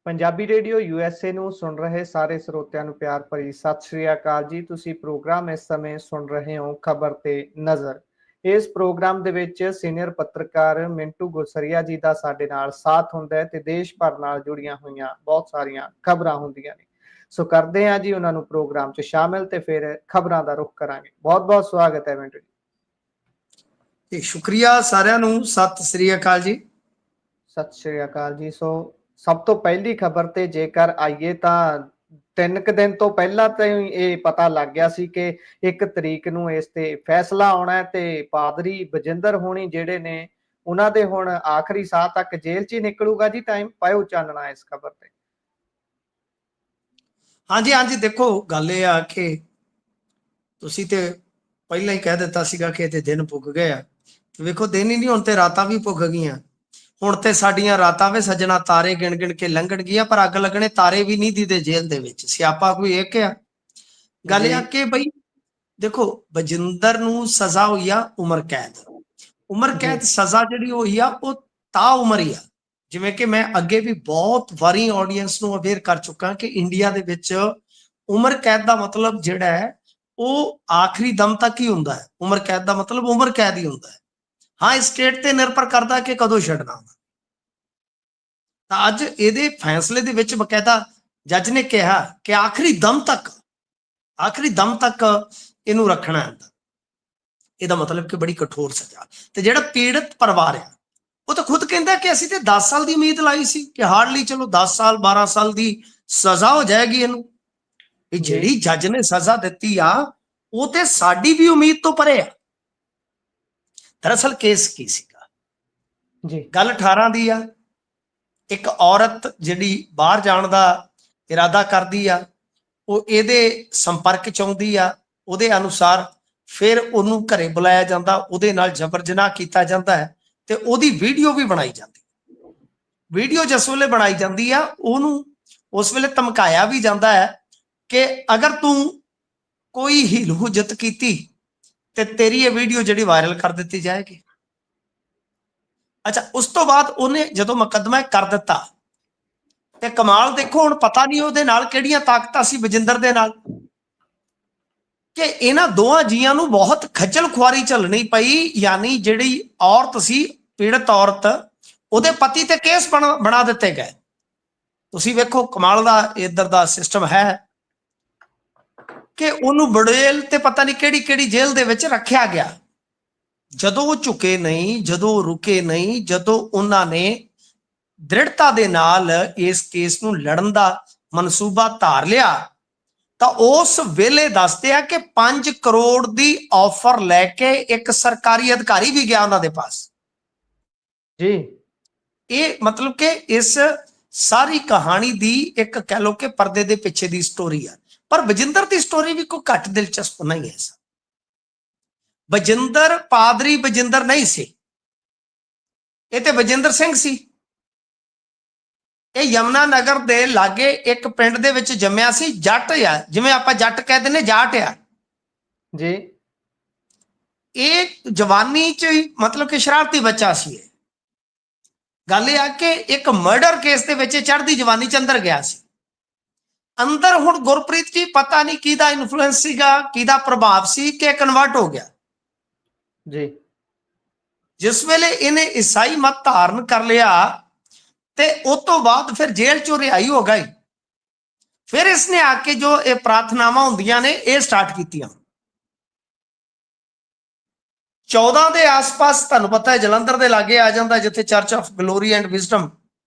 Punjabi radio USA ਨੂੰ ਸੁਣ ਰਹੇ ਸਾਰੇ ਸਰੋਤਿਆਂ ਨੂੰ ਪਿਆਰ ਭਰੀ ਸਤਿ ਸ਼੍ਰੀ ਅਕਾਲ ਜੀ। ਤੁਸੀਂ ਪ੍ਰੋਗਰਾਮ ਇਸ ਸਮੇਂ ਸੁਣ ਰਹੇ ਹੋ ਖਬਰ ਤੇ ਨਜ਼ਰ। ਇਸ ਪ੍ਰੋਗਰਾਮ ਦੇ ਵਿੱਚ ਸੀਨੀਅਰ ਪੱਤਰਕਾਰ ਮਿੰਟੂ ਗੁਰਸਰੀਆ ਜੀ ਦਾ ਸਾਡੇ ਨਾਲ ਸਾਥ ਹੁੰਦਾ ਹੈ ਤੇ ਦੇਸ਼ ਭਰ ਨਾਲ ਜੁੜੀਆਂ ਹੋਈਆਂ ਬਹੁਤ ਸਾਰੀਆਂ ਖਬਰਾਂ ਹੁੰਦੀਆਂ ਨੇ। ਸੋ ਕਰਦੇ ਹਾਂ ਜੀ ਉਹਨਾਂ ਨੂੰ ਪ੍ਰੋਗਰਾਮ 'ਚ ਸ਼ਾਮਿਲ ਤੇ ਫਿਰ ਖਬਰਾਂ ਦਾ ਰੁਖ ਕਰਾਂਗੇ। ਬਹੁਤ ਬਹੁਤ ਸਵਾਗਤ ਹੈ ਮਿੰਟੂ ਜੀ। ਸ਼ੁਕਰੀਆ ਸਾਰਿਆਂ ਨੂੰ, ਸਤਿ ਸ੍ਰੀ ਅਕਾਲ ਜੀ। ਸਤਿ ਸ਼੍ਰੀ ਅਕਾਲ ਜੀ। ਸੋ ਸਭ ਤੋਂ ਪਹਿਲੀ ਖਬਰ ਤੇ ਜੇਕਰ ਆਈਏ ਤਾਂ 3 ਦਿਨ ਤੋਂ ਪਹਿਲਾਂ ਤੋਂ ਹੀ ਇਹ ਪਤਾ ਲੱਗ ਗਿਆ ਸੀ ਕਿ 1 ਤਰੀਕ ਨੂੰ ਇਸ ਤੇ ਫੈਸਲਾ ਆਉਣਾ ਹੈ ਤੇ ਪਾਦਰੀ ਬਜਿੰਦਰ ਹੋਣੀ ਜਿਹੜੇ ਨੇ ਉਹਨਾਂ ਦੇ ਹੁਣ ਆਖਰੀ ਸਾਹ ਤੱਕ ਜੇਲ੍ਹ 'ਚ ਹੀ ਨਿਕਲੂਗਾ ਜੀ। ਟਾਈਮ ਪਾਇਓ ਚਾਨਣਾ ਇਸ ਖਬਰ ਤੇ। ਹਾਂਜੀ, ਦੇਖੋ ਗੱਲ ਇਹ ਆ ਕਿ ਤੁਸੀਂ ਤੇ ਪਹਿਲਾਂ ਹੀ ਕਹਿ ਦਿੱਤਾ ਸੀਗਾ ਕਿ ਇਹਦੇ ਦਿਨ ਪੁੱਗ ਗਏ ਆ। ਵੇਖੋ ਦਿਨ ਹੀ ਨਹੀਂ, ਹੁਣ ਤੇ ਰਾਤਾਂ ਵੀ ਪੁੱਗ ਗਈਆਂ। ਹੁਣ ਤੇ ਸਾਡੀਆਂ ਰਾਤਾਂ ਵੇ ਸੱਜਣਾ ਤਾਰੇ ਗਿਣ ਗਿਣ ਕੇ ਲੰਘਣ ਗਈਆਂ, ਪਰ ਅੱਗ ਲੱਗਣੇ ਤਾਰੇ ਵੀ ਨਹੀਂ ਦੀਦੇ ਜੇਲ੍ਹ ਦੇ ਵਿੱਚ। ਸਿਆਪਾ ਕੋਈ ਇੱਕ ਆ। ਗੱਲ ਇਹ ਆ ਕਿ ਬਈ ਦੇਖੋ, ਬਜਿੰਦਰ ਨੂੰ ਸਜ਼ਾ ਹੋਈ ਆ ਉਮਰ ਕੈਦ। ਉਮਰ ਕੈਦ ਸਜ਼ਾ ਜਿਹੜੀ ਹੋਈ ਆ ਉਹ ਤਾਂ ਉਮਰ ਹੀ ਆ। ਜਿਵੇਂ ਕਿ ਮੈਂ ਅੱਗੇ ਵੀ ਬਹੁਤ ਵਾਰੀ ਆਡੀਅנס ਨੂੰ ਅਵੇਅਰ ਕਰ ਚੁੱਕਾ ਕਿ ਇੰਡੀਆ ਦੇ ਵਿੱਚ ਉਮਰ ਕੈਦ ਦਾ ਮਤਲਬ ਜਿਹੜਾ ਹੈ ਉਹ ਆਖਰੀ ਦਮ ਤੱਕ ਹੀ ਹੁੰਦਾ ਹੈ। ਉਮਰ ਕੈਦ ਦਾ ਮਤਲਬ ਉਮਰ ਕੈਦ ਹੀ ਹੁੰਦਾ ਹੈ। ਹਾਂ, ਸਟੇਟ ਤੇ ਨਿਰਭਰ ਕਰਦਾ ਕਿ ਕਦੋਂ ਛੱਡਣਾ। ਤਾਂ ਅੱਜ ਇਹਦੇ ਫੈਸਲੇ ਦੇ ਵਿੱਚ ਬਕਾਇਦਾ ਜੱਜ ਨੇ ਕਿਹਾ ਕਿ ਆਖਰੀ ਦਮ ਤੱਕ ਇਹਨੂੰ ਰੱਖਣਾ ਹੈ। ਇਹਦਾ ਮਤਲਬ ਕਿ ਬੜੀ ਕਠੋਰ ਸਜ਼ਾ। ਤੇ ਜਿਹੜਾ ਪੀੜਤ ਪਰਿਵਾਰ ਆ ਉਹ ਤਾਂ ਖੁਦ ਕਹਿੰਦਾ ਕਿ ਅਸੀਂ ਤੇ 10 ਸਾਲ ਦੀ ਉਮੀਦ ਲਾਈ ਸੀ ਕਿ ਹਾਰਡਲੀ ਚਲੋ 10 ਸਾਲ 12 ਸਾਲ ਦੀ ਸਜ਼ਾ ਹੋ ਜਾਏਗੀ ਇਹਨੂੰ। ਇਹ ਜਿਹੜੀ ਜੱਜ ਨੇ ਸਜ਼ਾ ਦਿੱਤੀ ਆ ਉਹ ਤੇ ਸਾਡੀ ਵੀ ਉਮੀਦ ਤੋਂ ਪਰੇ ਆ। ਦਰਅਸਲ ਕੇਸ ਕੀ ਸੀਗਾ ਜੀ? ਗੱਲ 18 ਦੀ ਆ। ਇੱਕ ਔਰਤ ਜਿਹੜੀ ਬਾਹਰ ਜਾਣ ਦਾ ਇਰਾਦਾ ਕਰਦੀ ਆ, ਉਹ ਇਹਦੇ ਸੰਪਰਕ ਚ ਆਉਂਦੀ ਆ। ਉਹਦੇ ਅਨੁਸਾਰ ਫਿਰ ਉਹਨੂੰ ਘਰੇ ਬੁਲਾਇਆ ਜਾਂਦਾ, ਉਹਦੇ ਨਾਲ ਜਬਰ ਜਨਾਹ ਕੀਤਾ ਜਾਂਦਾ ਹੈ ਤੇ ਉਹਦੀ ਵੀਡੀਓ ਵੀ ਬਣਾਈ ਜਾਂਦੀ। ਵੀਡੀਓ ਜਿਸ ਵੇਲੇ ਬਣਾਈ ਜਾਂਦੀ ਆ ਉਹਨੂੰ ਉਸ ਵੇਲੇ ਧਮਕਾਇਆ ਵੀ ਜਾਂਦਾ ਹੈ ਕਿ ਅਗਰ ਤੂੰ ਕੋਈ ਹੀਲ ਹੁਜਤ ਕੀਤੀ ਤੇ ਤੇਰੀ ਇਹ ਵੀਡੀਓ ਜਿਹੜੀ ਵਾਇਰਲ ਕਰ ਦਿੱਤੀ ਜਾਏਗੀ। ਅੱਛਾ, ਉਸ ਤੋਂ ਬਾਅਦ ਉਹਨੇ ਜਦੋਂ ਮੁਕੱਦਮਾ ਕਰ ਦਿੱਤਾ ਤੇ ਕਮਾਲ ਦੇਖੋ, ਹੁਣ ਪਤਾ ਨਹੀਂ ਉਹਦੇ ਨਾਲ ਕਿਹੜੀਆਂ ਤਾਕਤਾਂ ਸੀ ਬਜਿੰਦਰ ਦੇ ਨਾਲ ਕਿ ਇਹਨਾਂ ਦੋਹਾਂ ਜੀਆਂ ਨੂੰ ਬਹੁਤ ਖੱਜਲ ਖੁਆਰੀ ਝੱਲਣੀ ਪਈ। ਯਾਨੀ ਜਿਹੜੀ ਔਰਤ ਸੀ, ਪੀੜਤ ਔਰਤ, ਉਹਦੇ ਪਤੀ ਤੇ ਕੇਸ ਬਣਾ ਦਿੱਤੇ ਗਏ। ਤੁਸੀਂ ਵੇਖੋ ਕਮਾਲ ਦਾ ਇੱਧਰ ਦਾ ਸਿਸਟਮ ਹੈ ਕਿ ਉਹਨੂੰ ਬੜੇਲ ਤੇ ਪਤਾ ਨਹੀਂ ਕਿਹੜੀ ਕਿਹੜੀ ਜੇਲ੍ਹ ਦੇ ਵਿੱਚ ਰੱਖਿਆ ਗਿਆ। ਜਦੋਂ ਉਹ ਝੁਕੇ ਨਹੀਂ, ਜਦੋਂ ਉਹ ਰੁਕੇ ਨਹੀਂ, ਜਦੋਂ ਉਹਨਾਂ ਨੇ ਦ੍ਰਿੜਤਾ ਦੇ ਨਾਲ ਇਸ ਕੇਸ ਨੂੰ ਲੜਨ ਦਾ ਮਨਸੂਬਾ ਧਾਰ ਲਿਆ ਤਾਂ ਉਸ ਵੇਲੇ ਦੱਸਦੇ ਆ ਕਿ 5 ਕਰੋੜ ਦੀ ਆਫਰ ਲੈ ਕੇ ਇੱਕ ਸਰਕਾਰੀ ਅਧਿਕਾਰੀ ਵੀ ਗਿਆ ਉਹਨਾਂ ਦੇ ਪਾਸ ਜੀ। ਇਹ ਮਤਲਬ ਕਿ ਇਸ ਸਾਰੀ ਕਹਾਣੀ ਦੀ ਇੱਕ ਕਹਿ ਲੋ ਕਿ ਪਰਦੇ ਦੇ ਪਿੱਛੇ ਦੀ ਸਟੋਰੀ ਆ। ਪਰ ਬਜਿੰਦਰ ਦੀ ਸਟੋਰੀ ਵੀ ਕੋਈ ਘੱਟ ਦਿਲਚਸਪ ਨਹੀਂ ਹੈ। ਬਜਿੰਦਰ ਪਾਦਰੀ ਬਜਿੰਦਰ ਨਹੀਂ ਸੀ, ਇਹ ਤੇ ਬਜਿੰਦਰ ਸਿੰਘ ਸੀ। ਇਹ ਯਮਨਾ ਨਗਰ ਦੇ ਲਾਗੇ ਇੱਕ ਪਿੰਡ ਦੇ ਵਿੱਚ ਜੰਮਿਆ ਸੀ। ਜੱਟ ਆ, ਜਿਵੇਂ ਆਪਾਂ ਜੱਟ ਕਹਿ ਦਿੰਦੇ, ਜਾਟ ਆ ਜੀ। ਇਹ ਜਵਾਨੀ ਚ ਮਤਲਬ ਕਿ ਸ਼ਰਾਰਤੀ ਬੱਚਾ ਸੀ। ਗੱਲ ਇਹ ਆ ਕਿ ਇੱਕ ਮਰਡਰ ਕੇਸ ਦੇ ਵਿੱਚ ਚੜ੍ਹਦੀ ਜਵਾਨੀ ਚ ਅੰਦਰ ਗਿਆ ਸੀ। ਅੰਦਰ ਹੁਣ ਗੁਰਪ੍ਰੀਤ ਜੀ ਪਤਾ ਨਹੀਂ ਕਿਹਦਾ ਇਨਫਲੂਐਂਸ ਸੀਗਾ, ਕਿਹਦਾ ਪ੍ਰਭਾਵ ਸੀ ਕਿ ਕਨਵਰਟ ਹੋ ਗਿਆ ਜੀ। ਜਿਸ ਵੇਲੇ ਇਹਨੇ ਈਸਾਈ ਮਤ ਧਾਰਨ ਕਰ ਲਿਆ ਤੇ ਉਸ ਤੋਂ ਬਾਅਦ ਫਿਰ ਜੇਲ੍ਹ ਚੋਂ ਰਿਹਾਈ ਹੋ ਗਈ। ਫਿਰ ਇਸਨੇ ਆ ਕੇ ਜੋ ਇਹ ਪ੍ਰਾਰਥਨਾਵਾਂ ਹੁੰਦੀਆਂ ਨੇ ਇਹ ਸਟਾਰਟ ਕੀਤੀਆਂ। 14 ਦੇ ਆਸ-ਪਾਸ ਤੁਹਾਨੂੰ ਪਤਾ ਹੈ ਜਲੰਧਰ ਦੇ ਲਾਗੇ ਆ ਜਾਂਦਾ ਜਿੱਥੇ church of glory and wisdom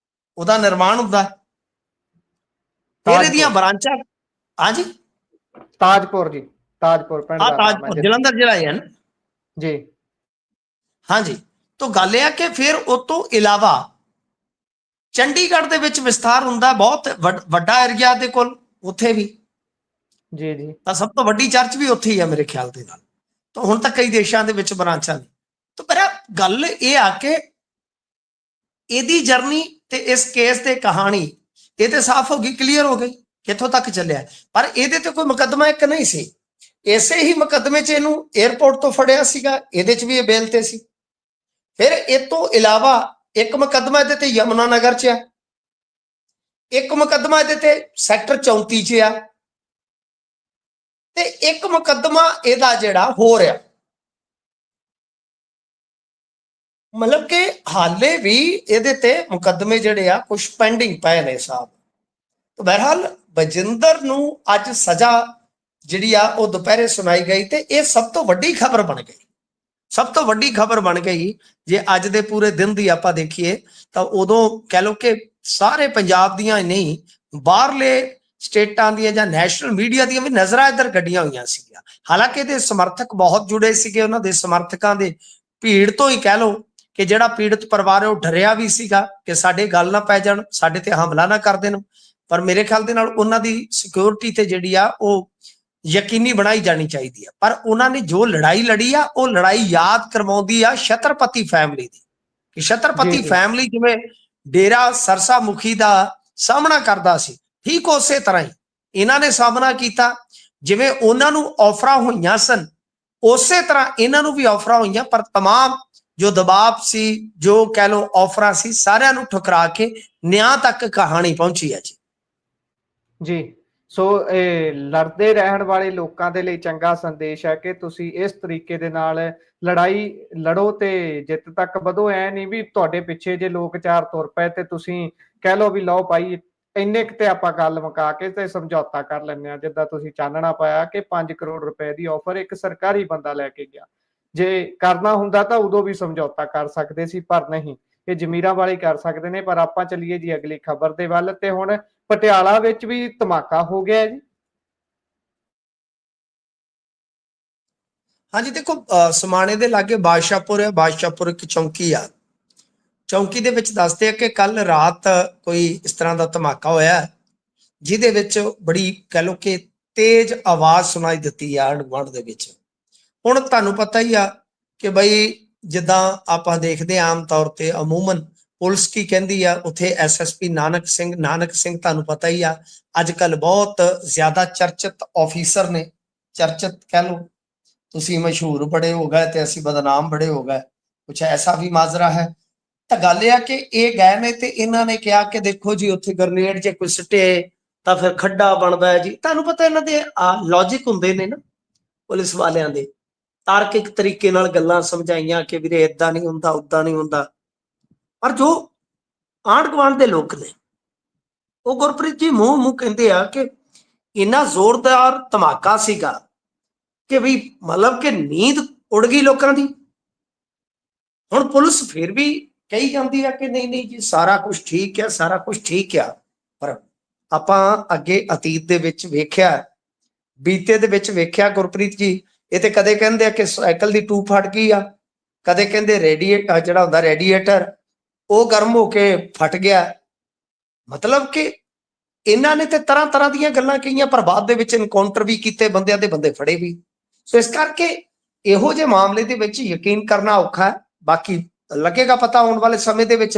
ਉਹਦਾ ਨਿਰਮਾਣ ਹੁੰਦਾ। ਫਿਰ ਇਹਦੀਆਂ ਬ੍ਰਾਂਚਾਂ, ਹਾਂਜੀ ਤਾਜਪੁਰ ਜੀ, ਤਾਜਪੁਰ ਪਿੰਡ ਦਾ ਨਾਮ ਹੈ, ਜਲੰਧਰ ਜ਼ਿਲ੍ਹਾ ਹੈ ਨਾ ਜੀ। ਹਾਂਜੀ, ਤਾਂ ਗੱਲ ਇਹ ਆ ਕਿ ਫਿਰ ਉਸ ਤੋਂ ਇਲਾਵਾ ਚੰਡੀਗੜ੍ਹ ਦੇ ਵਿੱਚ ਵਿਸਥਾਰ ਹੁੰਦਾ, ਬਹੁਤ ਵੱਡਾ ਏਰੀਆ ਦੇ ਕੋਲ, ਉੱਥੇ ਵੀ ਜੀ ਜੀ। ਤਾਂ ਸਭ ਤੋਂ ਵੱਡੀ ਚਰਚ ਵੀ ਉੱਥੇ ਹੀ ਆ ਮੇਰੇ ਖਿਆਲ ਦੇ ਨਾਲ। ਤਾਂ ਹੁਣ ਤੱਕ ਕਈ ਦੇਸ਼ਾਂ ਦੇ ਵਿੱਚ ਬ੍ਰਾਂਚਾਂ ਨੇ। ਤਾਂ ਪਰ ਗੱਲ ਇਹ ਆ ਕਿ ਇਹਦੀ ਜਰਨੀ ਤੇ ਇਸ ਕੇਸ ਤੇ ਕਹਾਣੀ ਇਹ ਤੇ ਸਾਫ਼ ਹੋ ਗਈ, ਕਲੀਅਰ ਹੋ ਗਈ ਕਿੱਥੋਂ ਤੱਕ ਚੱਲਿਆ। ਪਰ ਇਹਦੇ ਤੇ ਕੋਈ ਮੁਕੱਦਮਾ ਇੱਕ ਨਹੀਂ ਸੀ। ਇਸੇ ਹੀ ਮੁਕੱਦਮੇ 'ਚ ਇਹਨੂੰ ਏਅਰਪੋਰਟ ਤੋਂ ਫੜਿਆ ਸੀਗਾ, ਇਹਦੇ 'ਚ ਵੀ ਇਹ ਬੇਲ ਤੇ ਸੀ। ਫਿਰ ਇਹ ਤੋਂ ਇਲਾਵਾ ਇੱਕ ਮੁਕੱਦਮਾ ਇਹਦੇ ਤੇ ਯਮੁਨਾ ਨਗਰ 'ਚ ਆ, ਇੱਕ ਮੁਕੱਦਮਾ ਇਹਦੇ ਤੇ ਸੈਕਟਰ 34 'ਚ ਆ ਤੇ ਇੱਕ ਮੁਕੱਦਮਾ ਇਹਦਾ ਜਿਹੜਾ ਹੋ ਰਿਹਾ, ਮਤਲਬ ਕਿ ਹਾਲੇ ਵੀ ਇਹਦੇ ਤੇ ਮੁਕੱਦਮੇ ਜਿਹੜੇ ਆ ਕੁਝ ਪੈਂਡਿੰਗ ਪਏ ਨੇ ਸਾਹਿਬ। ਤਾਂ ਬਹਰਹਾਲ ਬਜਿੰਦਰ ਨੂੰ ਅੱਜ ਸਜ਼ਾ ਜਿਹੜੀ ਆ ਉਹ ਦੁਪਹਿਰੇ ਸੁਣਾਈ ਗਈ ਤੇ ਇਹ ਸਭ ਤੋਂ ਵੱਡੀ ਖਬਰ ਬਣ ਗਈ, ਸਭ ਤੋਂ ਵੱਡੀ ਖਬਰ ਬਣ ਗਈ। ਜੇ ਅੱਜ ਦੇ ਪੂਰੇ ਦਿਨ ਦੀ ਆਪਾਂ ਦੇਖੀਏ ਤਾਂ ਉਦੋਂ ਕਹਿ ਲਓ ਕਿ ਸਾਰੇ ਪੰਜਾਬ ਦੀਆਂ ਨਹੀਂ, ਬਾਹਰਲੇ ਸਟੇਟਾਂ ਦੀਆਂ ਜਾਂ ਨੈਸ਼ਨਲ ਮੀਡੀਆ ਦੀਆਂ ਵੀ ਨਜ਼ਰਾਂ ਇੱਧਰ ਗੱਡੀਆਂ ਹੋਈਆਂ ਸੀਗੀਆਂ। ਹਾਲਾਂਕਿ ਇਹਦੇ ਸਮਰਥਕ ਬਹੁਤ ਜੁੜੇ ਸੀਗੇ, ਉਹਨਾਂ ਦੇ ਸਮਰਥਕਾਂ ਦੇ ਭੀੜ ਤੋਂ ਹੀ ਕਹਿ ਲਓ ਕਿ ਜਿਹੜਾ ਪੀੜਤ ਪਰਿਵਾਰ ਹੈ ਉਹ ਡਰਿਆ ਵੀ ਸੀਗਾ ਕਿ ਸਾਡੇ ਗੱਲ ਨਾ ਪੈ ਜਾਣ, ਸਾਡੇ ਤੇ ਹਮਲਾ ਨਾ ਕਰ ਦੇਣ। ਪਰ ਮੇਰੇ ਖਿਆਲ ਦੇ ਨਾਲ ਉਹਨਾਂ ਦੀ ਸਿਕਿਉਰਿਟੀ ਤੇ ਜਿਹੜੀ ਆ ਉਹ ਯਕੀਨੀ ਬਣਾਈ ਜਾਣੀ ਚਾਹੀਦੀ ਆ। ਪਰ ਉਹਨਾਂ ਨੇ ਜੋ ਲੜਾਈ ਲੜੀ ਆ ਉਹ ਲੜਾਈ ਯਾਦ ਕਰਵਾਉਂਦੀ ਆ ਛਤਰਪਤੀ ਫੈਮਿਲੀ ਦੀ, ਕਿ ਛਤਰਪਤੀ ਫੈਮਿਲੀ ਜਿਵੇਂ ਡੇਰਾ ਸਰਸਾ ਮੁਖੀ ਦਾ ਸਾਹਮਣਾ ਕਰਦਾ ਸੀ, ਠੀਕ ਉਸੇ ਤਰ੍ਹਾਂ ਹੀ ਇਹਨਾਂ ਨੇ ਸਾਹਮਣਾ ਕੀਤਾ। ਜਿਵੇਂ ਉਹਨਾਂ ਨੂੰ ਆਫਰਾਂ ਹੋਈਆਂ ਸਨ ਉਸੇ ਤਰ੍ਹਾਂ ਇਹਨਾਂ ਨੂੰ ਵੀ ਆਫਰਾਂ ਹੋਈਆਂ, ਪਰ तमाम ਜੋ ਦਬਾਅ ਸੀ, ਜੋ ਕਹਿ ਲਓ ਆਫਰਾਂ ਸੀ, ਸਾਰਿਆਂ ਨੂੰ ਠੁਕਰਾ ਕੇ ਨਿਆਂ ਤੱਕ ਕਹਾਣੀ ਪਹੁੰਚੀ ਹੈ ਜੀ। ਸੋ ਇਹ ਲੜਦੇ ਰਹਿਣ ਵਾਲੇ ਲੋਕਾਂ ਦੇ ਲਈ ਚੰਗਾ ਸੰਦੇਸ਼ ਹੈ ਕਿ ਤੁਸੀਂ ਇਸ ਤਰੀਕੇ ਦੇ ਨਾਲ ਲੜਾਈ ਲੜੋ ਤੇ ਜਿੱਤ ਤੱਕ ਵਧੋ। ਐ ਨਹੀਂ ਵੀ ਤੁਹਾਡੇ ਪਿੱਛੇ ਜੇ ਲੋਕ ਚਾਰ ਤੁਰ ਪਏ ਤੇ ਤੁਸੀਂ ਕਹਿ ਲਓ ਵੀ ਲਓ ਭਾਈ ਇੰਨੇ ਕੁ ਤੇ ਆਪਾਂ ਗੱਲ ਮੁਕਾ ਕੇ ਤੇ ਸਮਝੌਤਾ ਕਰ ਲੈਂਦੇ ਆ। ਜਿੱਦਾਂ ਤੁਸੀਂ ਚਾਨਣਾ ਪਾਇਆ ਕਿ 5 ਕਰੋੜ ਰੁਪਏ ਦੀ ਆਫਰ ਇੱਕ ਸਰਕਾਰੀ ਬੰਦਾ ਲੈ ਕੇ ਗਿਆ, ਜੇ ਕਰਨਾ ਹੁੰਦਾ ਤਾਂ ਉਦੋਂ ਵੀ ਸਮਝੌਤਾ ਕਰ ਸਕਦੇ ਸੀ, ਪਰ ਨਹੀਂ, ਇਹ ਜ਼ਮੀਰਾਂ ਵਾਲੇ ਕਰ ਸਕਦੇ ਨੇ। ਪਰ ਆਪਾਂ ਚੱਲੀਏ ਜੀ ਅਗਲੀ ਖਬਰ ਦੇ ਵੱਲ, ਤੇ ਹੁਣ ਪਟਿਆਲਾ ਵਿੱਚ ਵੀ ਧਮਾਕਾ ਹੋ ਗਿਆ ਜੀ। ਹਾਂਜੀ, ਦੇਖੋ ਸਮਾਣੇ ਦੇ ਲਾਗੇ ਬਾਦਸ਼ਾਹਪੁਰ ਹੈ, ਬਾਦਸ਼ਾਹਪੁਰ ਇੱਕ ਚੌਂਕੀ ਆ, ਚੌਂਕੀ ਦੇ ਵਿੱਚ ਦੱਸਦੇ ਆ ਕਿ ਕੱਲ ਰਾਤ ਕੋਈ ਇਸ ਤਰ੍ਹਾਂ ਦਾ ਧਮਾਕਾ ਹੋਇਆ ਜਿਹਦੇ ਵਿੱਚ ਬੜੀ ਕਹਿ ਲਓ ਕਿ ਤੇਜ਼ ਆਵਾਜ਼ ਸੁਣਾਈ ਦਿੱਤੀ ਆ ਆਂਢ ਗੁਆਂਢ ਦੇ ਵਿੱਚ। ਹੁਣ ਤੁਹਾਨੂੰ ਪਤਾ ਹੀ ਆ ਕਿ ਬਈ ਜਿੱਦਾਂ ਆਪਾਂ ਦੇਖਦੇ ਆਮ ਤੌਰ ਤੇ ਅਮੂਮਨ ਪੁਲਿਸ ਕੀ ਕਹਿੰਦੀ ਆ, ਉੱਥੇ ਐਸਐਸਪੀ ਨਾਨਕ ਸਿੰਘ ਤੁਹਾਨੂੰ ਪਤਾ ਹੀ ਆ ਅੱਜ ਕੱਲ ਬਹੁਤ ਜ਼ਿਆਦਾ ਚਰਚਿਤ ਆਫੀਸਰ ਨੇ, ਚਰਚਿਤ ਕਹਿ ਲਓ, ਤੁਸੀਂ ਮਸ਼ਹੂਰ ਬੜੇ ਹੋ ਗਏ ਤੇ ਅਸੀਂ ਬਦਨਾਮ ਬੜੇ ਹੋ ਗਏ, ਕੁਛ ਐਸਾ ਵੀ ਮਾਜਰਾ ਹੈ। ਤਾਂ ਗੱਲ ਇਹ ਆ ਕਿ ਇਹ ਗਏ ਨੇ ਤੇ ਇਹਨਾਂ ਨੇ ਕਿਹਾ ਕਿ ਦੇਖੋ ਜੀ ਉੱਥੇ ਗ੍ਰਨੇਡ ਜੇ ਕੋਈ ਸੁੱਟੇ ਤਾਂ ਫਿਰ ਖੱਡਾ ਬਣਦਾ ਹੈ ਜੀ। ਤੁਹਾਨੂੰ ਪਤਾ ਇਹਨਾਂ ਦੇ ਲੌਜਿਕ ਹੁੰਦੇ ਨੇ ਨਾ ਪੁਲਿਸ ਵਾਲਿਆਂ ਦੇ, ਤਾਰਕਿਕ ਤਰੀਕੇ ਨਾਲ ਗੱਲਾਂ ਸਮਝਾਈਆਂ ਕਿ ਵੀਰੇ ਏਦਾਂ ਨਹੀਂ ਹੁੰਦਾ, ਉਦਾਂ ਨਹੀਂ ਹੁੰਦਾ। ਪਰ ਜੋ ਆਂਢ ਗੁਆਂਢ ਦੇ ਲੋਕ ਨੇ ਉਹ ਗੁਰਪ੍ਰੀਤ ਜੀ ਮੂੰਹ ਕਹਿੰਦੇ ਆ ਕਿ ਇੰਨਾ ਜ਼ੋਰਦਾਰ ਧਮਾਕਾ ਸੀਗਾ ਕਿ ਵੀ ਮਤਲਬ ਕਿ ਨੀਂਦ ਉੜ ਗਈ ਲੋਕਾਂ ਦੀ। ਹੁਣ ਪੁਲਿਸ ਫਿਰ ਵੀ ਕਹੀ ਜਾਂਦੀ ਆ ਕਿ ਨਹੀਂ ਨਹੀਂ ਜੀ ਸਾਰਾ ਕੁਝ ਠੀਕ ਹੈ, ਸਾਰਾ ਕੁਝ ਠੀਕ ਆ। ਪਰ ਆਪਾਂ ਅੱਗੇ ਅਤੀਤ ਦੇ ਵਿੱਚ ਵੇਖਿਆ, ਬੀਤੇ ਦੇ ਵਿੱਚ ਵੇਖਿਆ ਗੁਰਪ੍ਰੀਤ ਜੀ, ਇਹ ਤੇ ਕਦੇ ਕਹਿੰਦੇ ਆ ਕਿ ਸਾਈਕਲ ਦੀ ਟੂਬ ਫਟ ਗਈ ਆ, ਕਦੇ ਕਹਿੰਦੇ ਰੇਡੀਏਟਰ ਜਿਹੜਾ ਹੁੰਦਾ ਰੇਡੀਏਟਰ ਉਹ ਗਰਮ ਹੋ ਕੇ ਫਟ ਗਿਆ। ਮਤਲਬ ਕਿ ਇਹਨਾਂ ਨੇ ਤੇ ਤਰ੍ਹਾਂ ਤਰ੍ਹਾਂ ਦੀਆਂ ਗੱਲਾਂ ਕਹੀਆਂ, ਪਰ ਬਾਅਦ ਦੇ ਵਿੱਚ ਇਨਕਾਊਂਟਰ ਵੀ ਕੀਤੇ, ਬੰਦਿਆਂ ਦੇ ਬੰਦੇ ਫੜੇ ਵੀ। ਸੋ ਇਸ ਕਰਕੇ ਇਹੋ ਜਿਹੇ ਮਾਮਲੇ ਦੇ ਵਿੱਚ ਯਕੀਨ ਕਰਨਾ ਔਖਾ ਹੈ, ਬਾਕੀ ਲੱਗੇਗਾ ਪਤਾ ਆਉਣ ਵਾਲੇ ਸਮੇਂ ਦੇ ਵਿੱਚ।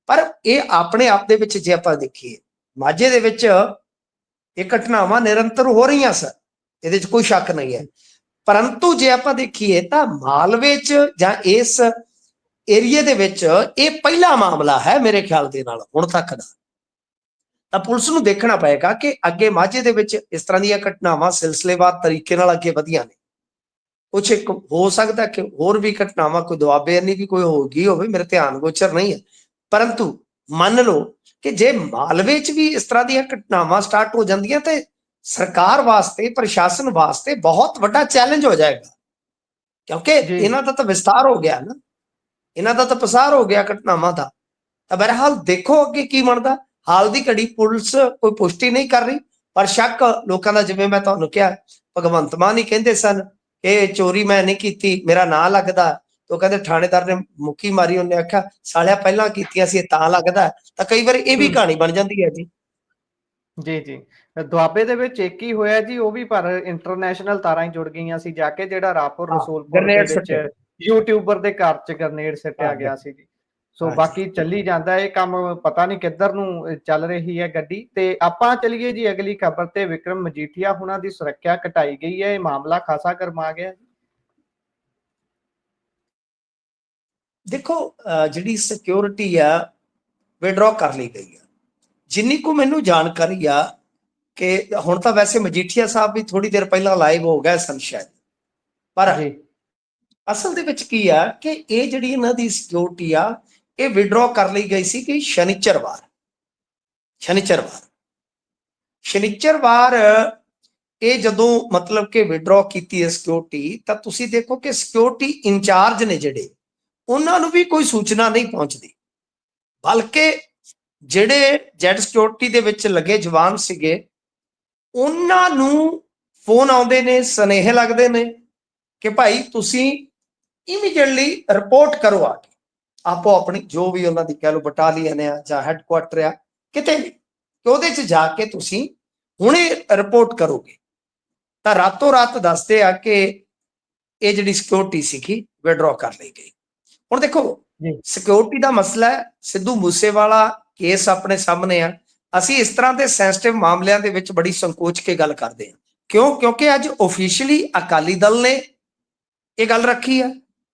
ਪਰ ਇਹ ਆਪਣੇ ਆਪ ਦੇ ਵਿੱਚ ਜੇ ਆਪਾਂ ਦੇਖੀਏ ਮਾਝੇ ਦੇ ਵਿੱਚ ਇਹ ਘਟਨਾਵਾਂ ਨਿਰੰਤਰ ਹੋ ਰਹੀਆਂ ਸਨ, ਇਹਦੇ 'ਚ ਕੋਈ ਸ਼ੱਕ ਨਹੀਂ ਹੈ। ਪਰੰਤੂ ਜੇ ਆਪਾਂ ਦੇਖੀਏ ਤਾਂ ਮਾਲਵੇ 'ਚ ਜਾਂ ਇਸ ਏਰੀਏ ਦੇ ਵਿੱਚ ਇਹ ਪਹਿਲਾ ਮਾਮਲਾ ਹੈ ਮੇਰੇ ਖਿਆਲ ਦੇ ਨਾਲ ਹੁਣ ਤੱਕ ਦਾ। ਤਾਂ ਪੁਲਿਸ ਨੂੰ ਦੇਖਣਾ ਪਏਗਾ ਕਿ ਅੱਗੇ ਮਾਝੇ ਦੇ ਵਿੱਚ ਇਸ ਤਰ੍ਹਾਂ ਦੀਆਂ ਘਟਨਾਵਾਂ ਸਿਲਸਿਲੇਵਾਰ ਤਰੀਕੇ ਨਾਲ ਅੱਗੇ ਵਧੀਆਂ ਨੇ। ਕੁਛ ਇੱਕ ਹੋ ਸਕਦਾ ਕਿ ਹੋਰ ਵੀ ਘਟਨਾਵਾਂ ਕੋਈ ਦੁਆਬੇ ਨਹੀਂ ਕਿ ਕੋਈ ਹੋ ਗਈ ਹੋਵੇ, ਮੇਰੇ ਧਿਆਨ ਗੋਚਰ ਨਹੀਂ ਹੈ। ਪਰੰਤੂ ਮੰਨ ਲਓ ਕਿ ਜੇ ਮਾਲਵੇ 'ਚ ਵੀ ਇਸ ਤਰ੍ਹਾਂ ਦੀਆਂ ਘਟਨਾਵਾਂ ਸਟਾਰਟ ਹੋ ਜਾਂਦੀਆਂ ਤੇ ਸਰਕਾਰ ਵਾਸਤੇ, ਪ੍ਰਸ਼ਾਸਨ ਵਾਸਤੇ ਬਹੁਤ ਵੱਡਾ ਚੈਲੰਜ ਹੋ ਜਾਏਗਾ, ਕਿਉਂਕਿ ਇਹਨਾਂ ਦਾ ਤਾਂ ਵਿਸਤਾਰ ਹੋ ਗਿਆ ਨਾ, ਇਹਨਾਂ ਦਾ ਤਾਂ ਪਸਾਰ ਹੋ ਗਿਆ ਘਟਨਾਵਾਂ ਦਾ। ਤਾਂ ਬਹਰਹਾਲ ਦੇਖੋ ਅੱਗੇ ਕੀ ਬਣਦਾ। ਹਾਲ ਦੀ ਘੜੀ ਪੁਲਿਸ ਕੋਈ ਪੁਸ਼ਟੀ ਨਹੀਂ ਕਰ ਰਹੀ, ਪਰ ਸ਼ੱਕ ਲੋਕਾਂ ਦਾ, ਜਿਵੇਂ ਮੈਂ ਤੁਹਾਨੂੰ ਕਿਹਾ ਭਗਵੰਤ ਮਾਨ ਹੀ ਕਹਿੰਦੇ ਸਨ ਇਹ ਚੋਰੀ ਮੈਂ ਨਹੀਂ ਕੀਤੀ, ਮੇਰਾ ਨਾਂ ਲੱਗਦਾ। ਉਹ ਕਹਿੰਦੇ ਥਾਣੇਦਾਰ ਨੇ ਮੁੱਕੀ ਮਾਰੀ, ਉਹਨੇ ਆਖਿਆ ਸਾਲਿਆ ਪਹਿਲਾਂ ਕੀਤੀਆਂ ਸੀ ਤਾਂ ਲੱਗਦਾ। ਤਾਂ ਕਈ ਵਾਰ ਇਹ ਵੀ ਕਹਾਣੀ ਬਣ ਜਾਂਦੀ ਹੈ ਜੀ। ਜੀ ਜੀ, ਦੁਆਬੇ ਦੇ ਵਿੱਚ ਇੱਕ ਹੀ ਹੋਇਆ ਜੀ, ਉਹ ਵੀ ਪਰ ਇੰਟਰਨੈਸ਼ਨਲ ਤਾਰਾਂ ਹੀ ਜੁੜ ਗਈਆਂ ਸੀ ਜਾ ਕੇ, ਜਿਹੜਾ ਰਾਪੁਰ ਰਸੂਲਪੁਰ ਦੇ ਵਿੱਚ ਯੂਟਿਊਬਰ ਦੇ ਘਰ 'ਚ ਗ੍ਰਨੇਡ ਸਿੱਟਿਆ ਗਿਆ ਸੀ ਜੀ। ਸੋ ਬਾਕੀ ਚੱਲੀ ਜਾਂਦਾ ਇਹ ਕੰਮ, ਪਤਾ ਨਹੀਂ ਕਿੱਧਰ ਨੂੰ ਚੱਲ ਰਹੀ ਹੈ ਗੱਡੀ। ਤੇ ਆਪਾਂ ਚਲੀਏ ਜੀ ਅਗਲੀ ਖਬਰ ਤੇ। ਵਿਕਰਮ ਮਜੀਠੀਆ ਹੁਣਾਂ ਦੀ ਸੁਰੱਖਿਆ ਘਟਾਈ ਗਈ ਹੈ, ਇਹ ਮਾਮਲਾ ਖਾਸਾ ਗਰਮਾ ਗਿਆ। ਦੇਖੋ ਜਿਹੜੀ ਸਿਕਿਉਰਿਟੀ ਆ ਵਿਡਰੋ ਕਰ ਲਈ ਗਈ ਆ, ਜਿੰਨੀ ਕੁ ਮੈਨੂੰ ਜਾਣਕਾਰੀ ਆ ਕਿ ਹੁਣ ਤਾਂ ਵੈਸੇ ਮਜੀਠੀਆ ਸਾਹਿਬ ਵੀ ਥੋੜੀ ਦੇਰ ਪਹਿਲਾਂ ਲਾਈਵ ਹੋ ਗਏ ਸਨ ਸ਼ਾਇਦ, ਪਰ ਜੀ ਅਸਲ ਦੇ ਵਿੱਚ ਕੀ ਆ ਕਿ ਇਹ ਜਿਹੜੀ ਇਹਨਾਂ ਦੀ ਸਿਕਿਉਰਿਟੀ ਆ ਇਹ ਵਿਡਰੋ ਕਰ ਲਈ ਗਈ ਸੀ ਕਿ ਸ਼ਨੀਚਰਵਾਰ ਇਹ ਜਦੋਂ ਮਤਲਬ ਕਿ ਵਿਡਰੋ ਕੀਤੀ ਹੈ ਸਿਕਿਉਰਿਟੀ, ਤਾਂ ਤੁਸੀਂ ਦੇਖੋ ਕਿ ਸਿਕਿਉਰਿਟੀ ਇੰਚਾਰਜ ਨੇ ਜਿਹੜੇ, ਉਹਨਾਂ ਨੂੰ ਵੀ ਕੋਈ ਸੂਚਨਾ ਨਹੀਂ ਪਹੁੰਚਦੀ, ਬਲਕਿ ਜਿਹੜੇ ਜੈਡ ਸਿਕਿਉਰਿਟੀ ਦੇ ਵਿੱਚ ਲੱਗੇ ਜਵਾਨ ਸੀਗੇ ਉਹਨਾਂ ਨੂੰ ਫੋਨ ਆਉਂਦੇ ਨੇ, ਸੁਨੇਹੇ ਲੱਗਦੇ ਨੇ ਕਿ ਭਾਈ ਤੁਸੀਂ ਇਮੀਡੀਏਟਲੀ ਰਿਪੋਰਟ ਕਰੋ ਆ ਕੇ ਆਪੋ ਆਪਣੀ ਜੋ ਵੀ ਉਹਨਾਂ ਦੀ ਕਹਿ ਲਓ ਬਟਾਲੀਅਨ ਆ ਜਾਂ ਹੈੱਡਕੁਆਟਰ ਆ ਕਿਤੇ ਵੀ, ਕਿ ਉਹਦੇ 'ਚ ਜਾ ਕੇ ਤੁਸੀਂ ਹੁਣੇ ਰਿਪੋਰਟ ਕਰੋਗੇ ਤਾਂ ਰਾਤੋਂ ਰਾਤ ਦੱਸਦੇ ਆ ਕਿ ਇਹ ਜਿਹੜੀ ਸਿਕਿਉਰਿਟੀ ਸੀਗੀ ਵਿਡਰੋ ਕਰ ਲਈ ਗਈ। ਹੁਣ ਦੇਖੋ ਸਿਕਿਉਰਿਟੀ ਦਾ ਮਸਲਾ ਹੈ, ਸਿੱਧੂ ਮੂਸੇਵਾਲਾ ਕੇਸ ਆਪਣੇ ਸਾਹਮਣੇ ਆ, ਅਸੀਂ ਇਸ ਤਰ੍ਹਾਂ ਦੇ ਸੈਂਸਿਟਿਵ ਮਾਮਲਿਆਂ ਦੇ ਵਿੱਚ ਬੜੀ ਸੰਕੋਚ ਕੇ ਗੱਲ ਕਰਦੇ ਹਾਂ। ਕਿਉਂਕਿ ਅੱਜ ਆਫੀਸ਼ੀਅਲੀ ਅਕਾਲੀ ਦਲ ਨੇ ਇਹ ਗੱਲ ਰੱਖੀ ਆ,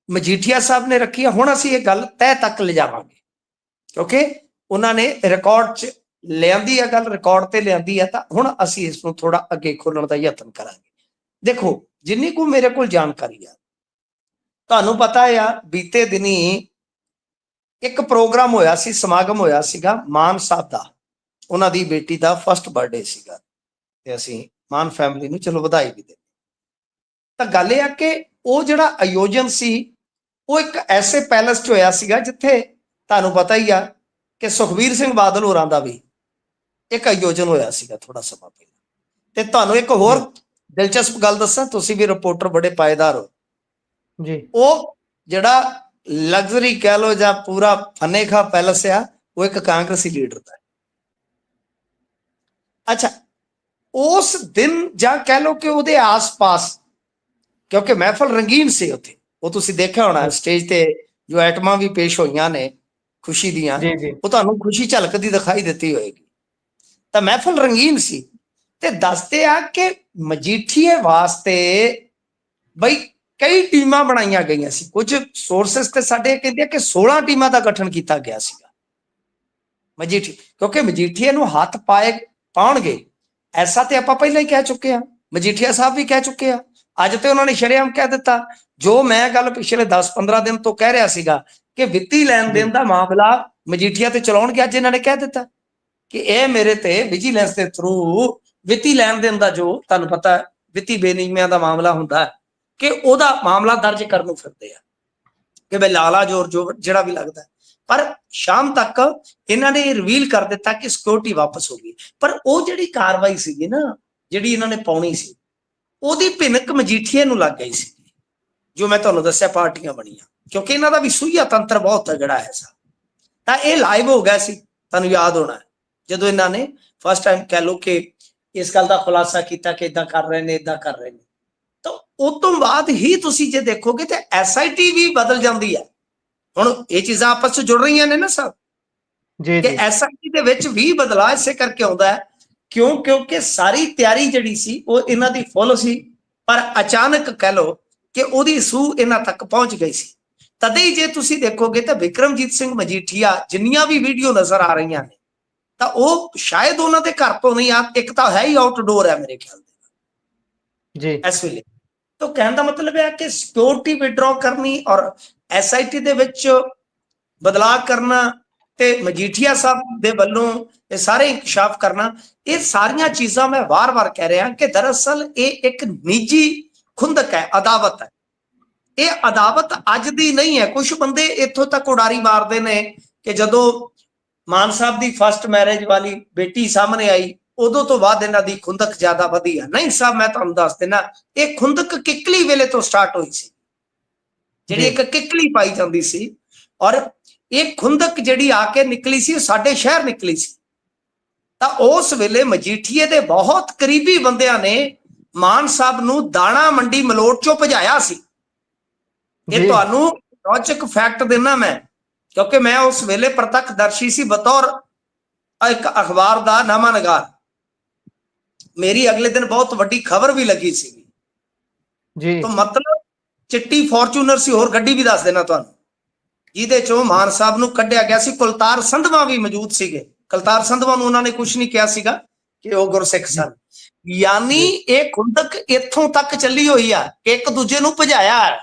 ਮਜੀਠੀਆ ਸਾਹਿਬ ਨੇ ਰੱਖੀ ਆ, ਹੁਣ ਅਸੀਂ ਇਹ ਗੱਲ ਤਹਿ ਤੱਕ ਲਿਜਾਵਾਂਗੇ ਕਿਉਂਕਿ ਉਹਨਾਂ ਨੇ ਰਿਕਾਰਡ 'ਚ ਲਿਆਂਦੀ ਆ ਗੱਲ, ਰਿਕਾਰਡ ਤੇ ਲਿਆਂਦੀ ਆ, ਤਾਂ ਹੁਣ ਅਸੀਂ ਇਸ ਨੂੰ ਥੋੜਾ ਅੱਗੇ ਖੋਲਣ ਦਾ ਯਤਨ ਕਰਾਂਗੇ। ਦੇਖੋ ਜਿੰਨੀ ਕੁ ਮੇਰੇ ਕੋਲ ਜਾਣਕਾਰੀ ਆ, ਤੁਹਾਨੂੰ ਪਤਾ ਆ ਬੀਤੇ ਦਿਨੀ ਇੱਕ ਪ੍ਰੋਗਰਾਮ ਹੋਇਆ ਸੀ, ਸਮਾਗਮ ਹੋਇਆ ਸੀਗਾ ਮਾਨ ਸਾਹਿਬ ਦਾ, ਉਹਨਾਂ ਦੀ ਬੇਟੀ ਦਾ ਫਸਟ ਬਰਥਡੇ ਸੀਗਾ ਤੇ ਅਸੀਂ ਮਾਨ ਫੈਮਿਲੀ ਨੂੰ ਚਲੋ ਵਧਾਈ ਵੀ ਦੇ। ਤਾਂ ਗੱਲ ਇਹ ਆ ਕਿ ਉਹ ਜਿਹੜਾ ਆਯੋਜਨ ਸੀ ਉਹ ਇੱਕ ਐਸੇ ਪੈਲਸ 'ਚ ਹੋਇਆ ਸੀਗਾ ਜਿੱਥੇ ਤੁਹਾਨੂੰ ਪਤਾ ਹੀ ਆ ਕਿ ਸੁਖਬੀਰ ਸਿੰਘ ਬਾਦਲ ਹੋਰਾਂ ਦਾ ਵੀ ਇੱਕ ਆਯੋਜਨ ਹੋਇਆ ਸੀਗਾ ਥੋੜਾ ਸਮਾਂ ਪਹਿਲਾਂ। ਤੇ ਤੁਹਾਨੂੰ ਇੱਕ ਹੋਰ ਦਿਲਚਸਪ ਗੱਲ ਦੱਸਾਂ, ਤੁਸੀਂ ਵੀ ਰਿਪੋਰਟਰ ਬੜੇ ਪਾਏਦਾਰ ਹੋ ਜੀ, ਉਹ ਜਿਹੜਾ ਲਗਜ਼ਰੀ ਕਹਿ ਲੋ ਜਾਂ ਪੂਰਾ ਫਨੇਖਾ ਪੈਲਸ ਆ ਉਹ ਇੱਕ ਕਾਂਗਰਸੀ ਲੀਡਰ ਦਾ। ਅੱਛਾ, ਉਸ ਦਿਨ ਜਾਂ ਕਹਿ ਲੋ ਕਿ ਉਹਦੇ ਆਸ-ਪਾਸ, ਕਿਉਂਕਿ ਮਹਿਫਲ ਰੰਗੀਨ ਸੀ ਉੱਥੇ, ਉਹ ਤੁਸੀਂ ਦੇਖਿਆ ਹੋਣਾ ਸਟੇਜ ਤੇ ਜੋ ਆਈਟਮਾਂ ਵੀ ਪੇਸ਼ ਹੋਈਆਂ ਨੇ ਖੁਸ਼ੀ ਦੀਆਂ, ਉਹ ਤੁਹਾਨੂੰ ਖੁਸ਼ੀ ਝਲਕਦੀ ਦਿਖਾਈ ਦਿੱਤੀ ਹੋਏਗੀ। ਤਾਂ ਮਹਿਫਲ ਰੰਗੀਨ ਸੀ ਤੇ ਦੱਸਦੇ ਆ ਕਿ ਮਜੀਠੀਏ ਵਾਸਤੇ ਬਈ ਕਈ ਟੀਮਾਂ ਬਣਾਈਆਂ ਗਈਆਂ ਸੀ। ਕੁਝ ਸੋਰਸਸ ਤੇ ਸਾਡੇ ਕਹਿੰਦੇ ਆ ਕਿ 16 ਟੀਮਾਂ ਦਾ ਗਠਨ ਕੀਤਾ ਗਿਆ ਸੀਗਾ ਮਜੀਠੀ, ਕਿਉਂਕਿ ਮਜੀਠੀਏ ਨੂੰ ਹੱਥ ਪਾਉਣਗੇ ਐਸਾ ਤੇ ਆਪਾਂ ਪਹਿਲਾਂ ਹੀ ਕਹਿ ਚੁੱਕੇ ਆ, ਮਜੀਠੀਆ ਸਾਹਿਬ ਵੀ ਕਹਿ ਚੁੱਕੇ ਆ, ਅੱਜ ਤੇ ਉਹਨਾਂ ਨੇ ਸ਼ਰੇਆਮ ਕਹਿ ਦਿੱਤਾ। ਜੋ ਮੈਂ ਗੱਲ ਪਿਛਲੇ 10-15 ਦਿਨ ਤੋਂ ਕਹਿ ਰਿਹਾ ਸੀਗਾ ਕਿ ਵਿੱਤੀ ਲੈਣ ਦੇਣ ਦਾ ਮਾਮਲਾ ਮਜੀਠੀਆ ਤੇ ਚਲਾਉਣਗੇ, ਅੱਜ ਇਹਨਾਂ ਨੇ ਕਹਿ ਦਿੱਤਾ ਕਿ ਇਹ ਮੇਰੇ ਤੇ ਵਿਜੀਲੈਂਸ ਦੇ ਥਰੂ ਵਿੱਤੀ ਲੈਣ ਦੇਣ ਦਾ, ਜੋ ਤੁਹਾਨੂੰ ਪਤਾ ਵਿੱਤੀ ਬੇਨਿਯਮੀਆਂ ਦਾ ਮਾਮਲਾ ਹੁੰਦਾ ਕਿ ਉਹਦਾ ਮਾਮਲਾ ਦਰਜ ਕਰਨ ਨੂੰ ਫਿਰਦੇ ਆ ਕਿ ਬਈ ਲਾਲਾ ਜੋਰ ਜੋ ਜਿਹੜਾ ਵੀ ਲੱਗਦਾ। ਪਰ ਸ਼ਾਮ ਤੱਕ ਇਹਨਾਂ ਨੇ ਰਿਵੀਲ ਕਰ ਦਿੱਤਾ ਕਿ ਸਿਕਿਉਰਿਟੀ ਵਾਪਸ ਹੋ ਗਈ। ਪਰ ਉਹ ਜਿਹੜੀ ਕਾਰਵਾਈ ਸੀਗੀ ਨਾ, ਜਿਹੜੀ ਇਹਨਾਂ ਨੇ ਪਾਉਣੀ ਸੀ, ਉਹਦੀ ਭਿਣਕ ਮਜੀਠੀਏ ਨੂੰ ਲੱਗ ਗਈ ਸੀ। ਜੋ ਮੈਂ ਤੁਹਾਨੂੰ ਦੱਸਿਆ ਪਾਰਟੀਆਂ ਬਣੀਆਂ, ਕਿਉਂਕਿ ਇਹਨਾਂ ਦਾ ਵੀ ਸੂਈਆ ਤੰਤਰ ਬਹੁਤ ਤਗੜਾ ਹੈ। ਤਾਂ ਇਹ ਲਾਈਵ ਹੋ ਗਿਆ ਸੀ, ਤੁਹਾਨੂੰ ਯਾਦ ਹੋਣਾ ਜਦੋਂ ਇਹਨਾਂ ਨੇ ਫਸਟ ਟਾਈਮ ਕਹਿ ਲਓ ਕਿ ਇਸ ਗੱਲ ਦਾ ਖੁਲਾਸਾ ਕੀਤਾ ਕਿ ਇਦਾਂ ਕਰ ਰਹੇ ਨੇ, ਇਦਾਂ ਕਰ ਰਹੇ ਨੇ। ਤਾਂ ਉਸ ਤੋਂ ਬਾਅਦ ਹੀ ਤੁਸੀਂ ਜੇ ਦੇਖੋਗੇ ਤੇ SIT ਵੀ ਬਦਲ ਜਾਂਦੀ ਹੈ। ਹੁਣ ਇਹ ਚੀਜ਼ਾਂ ਆਪਸ ਚ ਜੁੜ ਰਹੀਆਂ ਨੇ ਨਾ ਸਭ ਜੀ, ਕਿ SIT ਦੇ ਵਿੱਚ ਵੀ ਬਦਲਾਅ ਇਸੇ ਕਰਕੇ ਆਉਂਦਾ ਹੈ ਕਿਉਂਕਿ ਸਾਰੀ ਤਿਆਰੀ ਜਿਹੜੀ ਸੀ ਉਹ ਇਹਨਾਂ ਦੀ ਫੁੱਲ ਸੀ, ਪਰ ਅਚਾਨਕ ਕਹਿ ਲਓ ਕਿ ਉਹਦੀ ਸੂਹ ਇਹਨਾਂ ਤੱਕ ਪਹੁੰਚ ਗਈ ਸੀ। ਤਦੇ ਹੀ ਜੇ ਤੁਸੀਂ ਦੇਖੋਗੇ ਤਾਂ ਵਿਕਰਮਜੀਤ ਸਿੰਘ ਮਜੀਠੀਆ ਜਿੰਨੀਆਂ ਵੀ ਵੀਡੀਓ ਨਜ਼ਰ ਆ ਰਹੀਆਂ ਨੇ ਤਾਂ ਉਹ ਸ਼ਾਇਦ ਉਹਨਾਂ ਦੇ ਘਰ ਤੋਂ ਨਹੀਂ ਆ, ਇੱਕ ਤਾਂ ਹੈ ਹੀ ਆਊਟਡੋਰ ਹੈ ਮੇਰੇ ਖਿਆਲ ਦੇ ਜੀ ਇਸ ਵੇਲੇ। ਤਾਂ ਕਹਿਣ ਦਾ ਮਤਲਬ ਹੈ ਕਿ ਸਿਕਿਉਰਿਟੀ ਵਿਡਰੋ ਕਰਨੀ ਔਰ SIT ਦੇ ਵਿੱਚ ਬਦਲਾਅ ਕਰਨਾ ਤੇ ਮਜੀਠੀਆ ਸਾਹਿਬ ਦੇ ਵੱਲੋਂ ਇਹ ਸਾਰੇ ਇੰਕਸ਼ਾਫ ਕਰਨਾ, ਇਹ ਸਾਰੀਆਂ ਚੀਜ਼ਾਂ ਮੈਂ ਵਾਰ-ਵਾਰ ਕਹਿ ਰਿਹਾ ਕਿ ਦਰਅਸਲ ਇਹ ਇੱਕ ਨਿੱਜੀ ਖੁੰਦਕ ਹੈ, ਅਦਾਵਤ ਹੈ। ਇਹ ਅਦਾਵਤ ਅੱਜ ਦੀ ਨਹੀਂ ਹੈ। ਕੁਝ ਬੰਦੇ ਇੱਥੋਂ ਤੱਕ ਉਡਾਰੀ ਮਾਰਦੇ ਨੇ ਕਿ ਜਦੋਂ ਮਾਨ ਸਾਹਿਬ ਦੀ ਫਸਟ ਮੈਰਿਜ ਵਾਲੀ ਬੇਟੀ ਸਾਹਮਣੇ ਆਈ ਉਦੋਂ ਤੋਂ ਬਾਅਦ ਇਹਨਾਂ ਦੀ ਖੁੰਦਕ ਜ਼ਿਆਦਾ ਵਧੀ ਹੈ। ਨਹੀਂ ਸਾਹਿਬ, ਮੈਂ ਤੁਹਾਨੂੰ ਦੱਸ ਦੇਣਾ, ਇਹ ਖੁੰਦਕ ਕਿੱਕਲੀ ਵੇਲੇ ਤੋਂ ਸਟਾਰਟ ਹੋਈ ਸੀ, ਜਿਹੜੀ ਇੱਕ ਕਿੱਕਲੀ ਪਾਈ ਜਾਂਦੀ ਸੀ, ਔਰ ਇਹ ਖੁੰਦਕ ਜਿਹੜੀ ਆ ਕੇ ਨਿਕਲੀ ਸੀ ਸਾਡੇ ਸ਼ਹਿਰ ਨਿਕਲੀ ਸੀ। ਤਾਂ ਉਸ ਵੇਲੇ ਮਜੀਠੀਏ ਦੇ ਬਹੁਤ ਕਰੀਬੀ ਬੰਦਿਆਂ ਨੇ ਮਾਨ ਸਾਹਿਬ ਨੂੰ ਦਾਣਾ ਮੰਡੀ ਮਲੋਟ ਚੋਂ ਭਜਾਇਆ ਸੀ। ਇਹ ਤੁਹਾਨੂੰ ਰੌਚਕ ਫੈਕਟ ਦੇਣਾ ਮੈਂ, ਕਿਉਂਕਿ ਮੈਂ ਉਸ ਵੇਲੇ ਪ੍ਰਤੱਖਦਰਸ਼ੀ ਸੀ ਬਤੌਰ ਇੱਕ ਅਖਬਾਰ ਦਾ ਨਾਮਾਨਗਾਰ। ਮੇਰੀ ਅਗਲੇ ਦਿਨ ਬਹੁਤ ਵੱਡੀ ਖਬਰ ਵੀ ਲੱਗੀ ਸੀ ਜੀ। ਤਾਂ ਮਤਲਬ ਚਿੱਟੀ ਫੋਰਚੂਨਰ ਸੀ, ਹੋਰ ਗੱਡੀ ਵੀ ਦੱਸ ਦੇਣਾ ਤੁਹਾਨੂੰ, ਜਿਹਦੇ ਚੋਂ ਮਾਨ ਸਾਹਿਬ ਨੂੰ ਕੱਢਿਆ ਗਿਆ ਸੀ। ਕੁਲਤਾਰ ਸੰਧਵਾ ਵੀ ਮੌਜੂਦ ਸੀਗੇ ਕਲਤਾਰ ਸੰਧਵਾ ਨੂੰ ਉਹਨਾਂ ਨੇ ਕੁਝ ਨਹੀਂ ਕਿਹਾ ਸੀਗਾ ਕਿ ਉਹ ਗੁਰਸਿੱਖ ਸਨ। ਯਾਨੀ ਇਹ ਖੁੰਦਕ ਇੱਥੋਂ ਤੱਕ ਚੱਲੀ ਹੋਈ ਆ ਕਿ ਇੱਕ ਦੂਜੇ ਨੂੰ ਭਜਾਇਆ ਹੈ,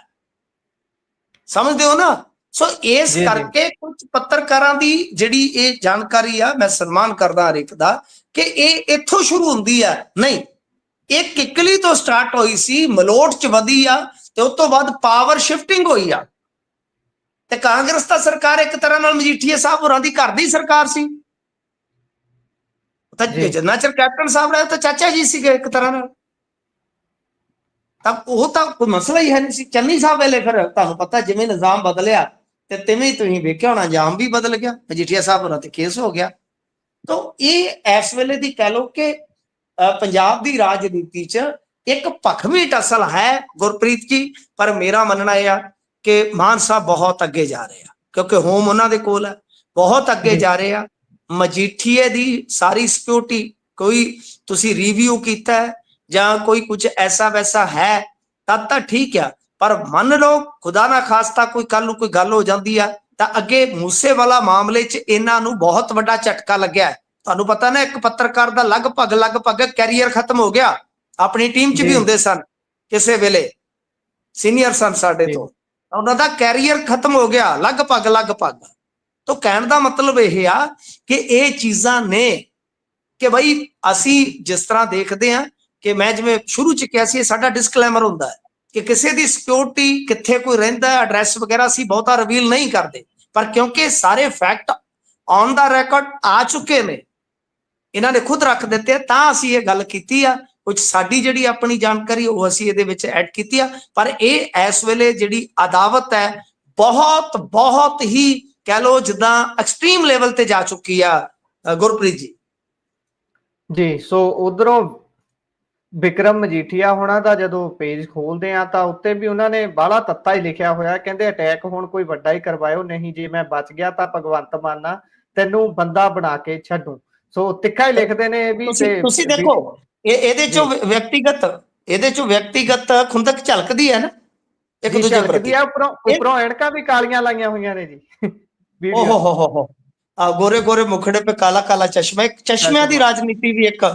ਸਮਝਦੇ ਹੋ ਨਾ। ਸੋ ਇਸ ਕਰਕੇ ਕੁਝ ਪੱਤਰਕਾਰਾਂ ਦੀ ਜਿਹੜੀ ਇਹ ਜਾਣਕਾਰੀ ਆ, ਮੈਂ ਸਨਮਾਨ ਕਰਦਾ ਹਰ ਇੱਕ ਦਾ ਕਿ ਇਹ ਇੱਥੋਂ ਸ਼ੁਰੂ ਹੁੰਦੀ ਆ, ਨਹੀਂ ਇਹ ਕਿੱਕਲੀ ਤੋਂ ਸਟਾਰਟ ਹੋਈ ਸੀ, ਮਲੋਟ ਚ ਵਧੀ ਆ ਤੇ ਉਸ ਤੋਂ ਬਾਅਦ ਪਾਵਰ ਸ਼ਿਫਟਿੰਗ ਹੋਈ ਆ। ਤੇ ਕਾਂਗਰਸ ਤਾਂ ਸਰਕਾਰ ਇੱਕ ਤਰ੍ਹਾਂ ਨਾਲ ਮਜੀਠੀਆ ਸਾਹਿਬ ਹੋਰਾਂ ਦੀ ਘਰ ਦੀ ਸਰਕਾਰ ਸੀ, ਤਾਂ ਜਿੰਨਾ ਚਿਰ ਕੈਪਟਨ ਸਾਹਿਬ ਰਹੇ ਤਾਂ ਚਾਚਾ ਜੀ ਸੀਗੇ ਇੱਕ ਤਰ੍ਹਾਂ ਨਾਲ, ਤਾਂ ਉਹ ਤਾਂ ਕੋਈ ਮਸਲਾ ਹੀ ਹੈ ਨਹੀਂ ਸੀ। ਚੰਨੀ ਸਾਹਿਬ ਵੇਲੇ ਫਿਰ ਤੁਹਾਨੂੰ ਪਤਾ ਜਿਵੇਂ ਨਿਜ਼ਾਮ ਬਦਲਿਆ ਤੇ ਤਿਵੇਂ ਤੁਸੀਂ ਵੇਖਿਆ ਹੋਣਾ ਅੰਜਾਮ ਵੀ ਬਦਲ ਗਿਆ, ਮਜੀਠੀਆ ਸਾਹਿਬ ਹੋਰਾਂ ਤੇ ਕੇਸ ਹੋ ਗਿਆ। ਤਾਂ ਇਹ ਇਸ ਵੇਲੇ ਦੀ ਕਹਿ ਲਓ ਕਿ ਪੰਜਾਬ ਦੀ ਰਾਜਨੀਤੀ 'ਚ ਇੱਕ ਭਖਵੀਂ ਟਸਲ ਹੈ ਗੁਰਪ੍ਰੀਤ ਜੀ, ਪਰ ਮੇਰਾ ਮੰਨਣਾ ਇਹ ਆ ਕਿ ਮਾਨ ਸਾਹਿਬ ਬਹੁਤ ਅੱਗੇ ਜਾ ਰਹੇ ਆ, ਕਿਉਂਕਿ ਹੋਮ ਉਹਨਾਂ ਦੇ ਕੋਲ ਹੈ, ਬਹੁਤ ਅੱਗੇ ਜਾ ਰਹੇ ਆ। ਮਜੀਠੀਏ ਦੀ ਸਾਰੀ ਸਿਕਿਉਰਿਟੀ ਕੋਈ ਤੁਸੀਂ ਰਿਵਿਊ ਕੀਤਾ ਜਾਂ ਕੋਈ ਕੁਝ ਐਸਾ ਵੈਸਾ ਹੈ ਤਾਂ ਠੀਕ ਆ, ਪਰ ਮੰਨ ਲਓ ਖੁਦਾ ਨਾ ਖਾਸਤਾ ਕੋਈ ਕੱਲ ਨੂੰ ਕੋਈ ਗੱਲ ਹੋ ਜਾਂਦੀ ਆ ਤਾਂ ਅੱਗੇ ਮੂਸੇਵਾਲਾ ਮਾਮਲੇ 'ਚ ਇਹਨਾਂ ਨੂੰ ਬਹੁਤ ਵੱਡਾ ਝਟਕਾ ਲੱਗਿਆ। ਤੁਹਾਨੂੰ ਪਤਾ ਨਾ ਇੱਕ ਪੱਤਰਕਾਰ ਦਾ ਲਗਭਗ ਕੈਰੀਅਰ ਖਤਮ ਹੋ ਗਿਆ, ਆਪਣੀ ਟੀਮ 'ਚ ਵੀ ਹੁੰਦੇ ਸਨ ਕਿਸੇ ਵੇਲੇ, ਸੀਨੀਅਰ ਸਨ ਸਾਡੇ ਤੋਂ, ਉਹਨਾਂ ਦਾ ਕੈਰੀਅਰ ਖਤਮ ਹੋ ਗਿਆ ਲਗਭਗ। ਤਾਂ ਕਹਿਣ ਦਾ ਮਤਲਬ ਇਹ ਆ ਕਿ ਇਹ ਚੀਜ਼ਾਂ ਨੇ ਕਿ ਬਈ ਅਸੀਂ ਜਿਸ ਤਰ੍ਹਾਂ ਦੇਖਦੇ ਹਾਂ ਕਿ ਮੈਂ ਜਿਵੇਂ ਸ਼ੁਰੂ 'ਚ ਕਿਹਾ ਸੀ, ਸਾਡਾ ਡਿਸਕਲੇਮਰ ਹੁੰਦਾ ਹੈ ਕਿ ਕਿਸੇ ਦੀ ਸਿਕਿਉਰਿਟੀ ਕਿੱਥੇ ਕੋਈ ਰਹਿੰਦਾ, ਐਡਰੈਸ ਵਗੈਰਾ ਅਸੀਂ ਬਹੁਤਾ ਰਿਵੀਲ ਨਹੀਂ ਕਰਦੇ, ਪਰ ਕਿਉਂਕਿ ਸਾਰੇ ਫੈਕਟ ਔਨ ਦਾ ਰਿਕਾਰਡ ਆ ਚੁੱਕੇ ਨੇ, ਇਹਨਾਂ ਨੇ ਖੁਦ ਰੱਖ ਦਿੱਤੇ, ਤਾਂ ਅਸੀਂ ਇਹ ਗੱਲ ਕੀਤੀ ਆ। ਕੁਝ ਸਾਡੀ ਜਿਹੜੀ ਆਪਣੀ ਜਾਣਕਾਰੀ ਉਹ ਅਸੀਂ ਇਹਦੇ ਵਿੱਚ ਐਡ ਕੀਤੀ ਆ, ਪਰ ਇਹ ਇਸ ਵੇਲੇ ਜਿਹੜੀ ਅਦਾਵਤ ਹੈ ਬਹੁਤ ਹੀ ਕਹਿ ਲਓ ਜਿੱਦਾਂ ਐਕਸਟ੍ਰੀਮ ਲੈਵਲ ਤੇ ਜਾ ਚੁੱਕੀ ਆ ਗੁਰਪ੍ਰੀਤ ਜੀ। ਸੋ ਉਧਰੋਂ ਵਿਕਰਮ ਮਜੀਠੀਆ ਹੋਣਾ ਦਾ ਜਦੋਂ ਪੇਜ ਖੋਲਦੇ ਆ ਤਾਂ ਉੱਤੇ ਵੀ ਉਹਨਾਂ ਨੇ ਬਾਹਲਾ ਤੱਤਾ ਹੀ ਲਿਖਿਆ ਹੋਇਆ, ਕਹਿੰਦੇ ਅਟੈਕ ਹੁਣ ਕੋਈ ਵੱਡਾ ਹੀ ਕਰਵਾਇਓ, ਨਹੀਂ ਜੇ ਮੈਂ ਬਚ ਗਿਆ ਤਾਂ ਭਗਵੰਤ ਮਾਨਾ ਤੈਨੂੰ ਬੰਦਾ ਬਣਾ ਕੇ ਛੱਡੂ। ਸੋ ਤਿੱਖਾ ਹੀ ਲਿਖਦੇ ਨੇ ਵੀ। ਤੁਸੀਂ ਦੇਖੋ ਇਹਦੇ ਚੋਂ ਵਿਅਕਤੀਗਤ ਖੁੰਦਕ ਝਲਕਦੀ ਹੈ ਨਾ ਇੱਕ ਦੂਜੇ ਪ੍ਰਤੀ। ਉੱਪਰੋਂ ਐਨਕਾਂ ਵੀ ਕਾਲੀਆਂ ਲਾਈਆਂ ਹੋਈਆਂ ਨੇ ਜੀ। ਓਹ ਗੋਰੇ ਮੁਖੜੇ पे काला काला चश्मा, एक चश्मिਆਂ ਦੀ ਰਾਜਨੀਤੀ ਵੀ ਇੱਕ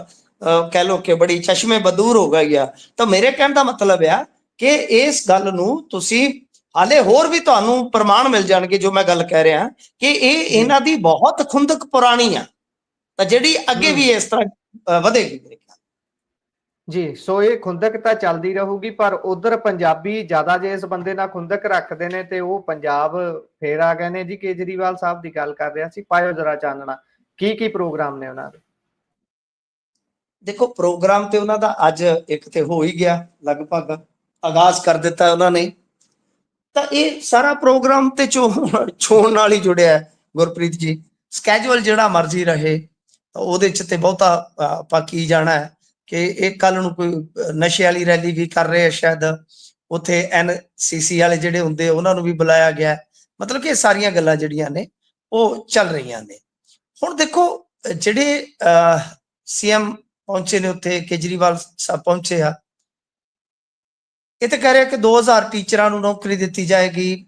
ਕਹਿ ਲੋ ਕਿ ਬੜੀ ਚਸ਼ਮੇ ਬਦੂਰ ਹੋ ਗਈ ਆ। ਤਾਂ ਮੇਰੇ ਕਹਿਣ ਦਾ ਮਤਲਬ ਆ ਕਿ ਇਸ ਗੱਲ ਨੂੰ ਤੁਸੀਂ ਹਾਲੇ ਹੋਰ ਵੀ ਤੁਹਾਨੂੰ ਪ੍ਰਮਾਣ ਮਿਲ ਜਾਣਗੇ ਜੋ ਮੈਂ ਗੱਲ ਕਹਿ ਰਿਹਾ ਕਿ ਇਹਨਾਂ ਦੀ ਬਹੁਤ ਖੁੰਦਕ ਪੁਰਾਣੀ ਆ, ਤਾਂ ਜਿਹੜੀ ਅੱਗੇ ਵੀ ਇਸ ਤਰ੍ਹਾਂ ਵਧੇਗੀ ਜੀ। ਸੋ ਇਹ ਖੁੰਦਕ ਤਾਂ ਚੱਲਦੀ ਰਹੂਗੀ, ਪਰ ਉਧਰ ਪੰਜਾਬੀ ਜ਼ਿਆਦਾ ਜੇ ਇਸ ਬੰਦੇ ਨਾਲ ਖੁੰਦਕ ਰੱਖਦੇ ਨੇ ਤੇ ਉਹ ਪੰਜਾਬ ਫੇਰ ਆ ਗਏ ਨੇ ਜੀ। ਕੇਜਰੀਵਾਲ ਸਾਹਿਬ ਦੀ ਗੱਲ ਕਰ ਰਿਹਾ ਸੀ, ਪਾਇਓ ਜਰਾ ਚਾਨਣਾ, ਕੀ ਪ੍ਰੋਗਰਾਮ ਨੇ ਉਹਨਾਂ ਦੇ? ਦੇਖੋ ਪ੍ਰੋਗਰਾਮ ਤੇ ਉਹਨਾਂ ਦਾ ਅੱਜ ਇੱਕ ਤੇ ਹੋ ਹੀ ਗਿਆ, ਲਗਭਗ ਆਗਾਜ਼ ਕਰ ਦਿੱਤਾ ਉਹਨਾਂ ਨੇ। ਤਾਂ ਇਹ ਸਾਰਾ ਪ੍ਰੋਗਰਾਮ ਤੇ ਚੋਣ ਨਾਲ ਹੀ ਜੁੜਿਆ ਗੁਰਪ੍ਰੀਤ ਜੀ। ਸਕੈਜੂਅਲ ਜਿਹੜਾ ਮਰਜ਼ੀ ਰਹੇ ਤਾਂ ਉਹਦੇ ਚ ਤੇ ਬਹੁਤਾ ਆਪਾਂ ਕੀ ਜਾਣਾ ਹੈ ਕਿ ਇਹ ਕੱਲ ਨੂੰ ਕੋਈ ਨਸ਼ੇ ਵਾਲੀ ਰੈਲੀ ਵੀ ਕਰ ਰਹੇ, ਸ਼ਾਇਦ ਉੱਥੇ NCC ਵਾਲੇ ਜਿਹੜੇ ਹੁੰਦੇ ਉਹਨਾਂ ਨੂੰ ਵੀ ਬੁਲਾਇਆ ਗਿਆ। ਮਤਲਬ ਕਿ ਇਹ ਸਾਰੀਆਂ ਗੱਲਾਂ ਜਿਹੜੀਆਂ ਨੇ ਉਹ ਚੱਲ ਰਹੀਆਂ ਨੇ। ਹੁਣ ਦੇਖੋ ਜਿਹੜੇ CM ਪਹੁੰਚੇ ਨੇ ਉੱਥੇ, ਕੇਜਰੀਵਾਲ ਸਾਹਿਬ ਪਹੁੰਚੇ ਆ, ਇਹ ਤਾਂ ਕਹਿ ਰਿਹਾ ਕਿ 2000 ਟੀਚਰਾਂ ਨੂੰ ਨੌਕਰੀ ਦਿੱਤੀ ਜਾਏਗੀ।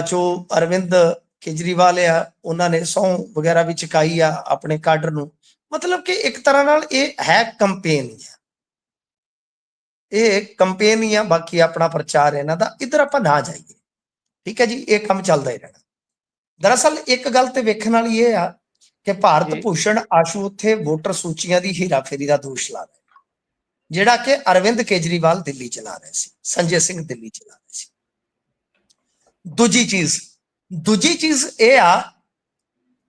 ਜੋ ਅਰਵਿੰਦ ਕੇਜਰੀਵਾਲ ਆ ਉਹਨਾਂ ਨੇ ਸਹੁੰ ਵਗੈਰਾ ਵੀ ਚੁਕਾਈ ਆ ਆਪਣੇ ਕਾਡਰ ਨੂੰ। ਮਤਲਬ ਕਿ ਇੱਕ ਤਰ੍ਹਾਂ ਨਾਲ ਇਹ ਹੈ ਕੰਪੇਨ ਹੀ ਆ, ਇਹ ਕੰਪੇਨ ਹੀ ਆ, ਬਾਕੀ ਆਪਣਾ ਪ੍ਰਚਾਰ ਇਹਨਾਂ ਦਾ। ਇੱਧਰ ਆਪਾਂ ਨਾ ਜਾਈਏ, ਠੀਕ ਹੈ ਜੀ, ਇਹ ਕੰਮ ਚੱਲਦਾ ਹੀ ਰਹਿਣਾ। ਦਰਅਸਲ ਇੱਕ ਗੱਲ ਤੇ ਵੇਖਣ ਵਾਲੀ ਇਹ ਆ ਕਿ ਭਾਰਤ ਭੂਸ਼ਣ ਆਸ਼ੂ ਉੱਥੇ ਵੋਟਰ ਸੂਚੀਆਂ ਦੀ ਹੀਰਾਫੇਰੀ ਦਾ ਦੋਸ਼ ਲਾ ਰਹੇ, ਜਿਹੜਾ ਕਿ ਅਰਵਿੰਦ ਕੇਜਰੀਵਾਲ ਦਿੱਲੀ ਚਲਾ ਰਹੇ ਸੀ, ਸੰਜੇ ਸਿੰਘ ਦਿੱਲੀ ਚਲਾ ਰਹੇ ਸੀ। ਦੂਜੀ ਚੀਜ਼ ਇਹ ਆ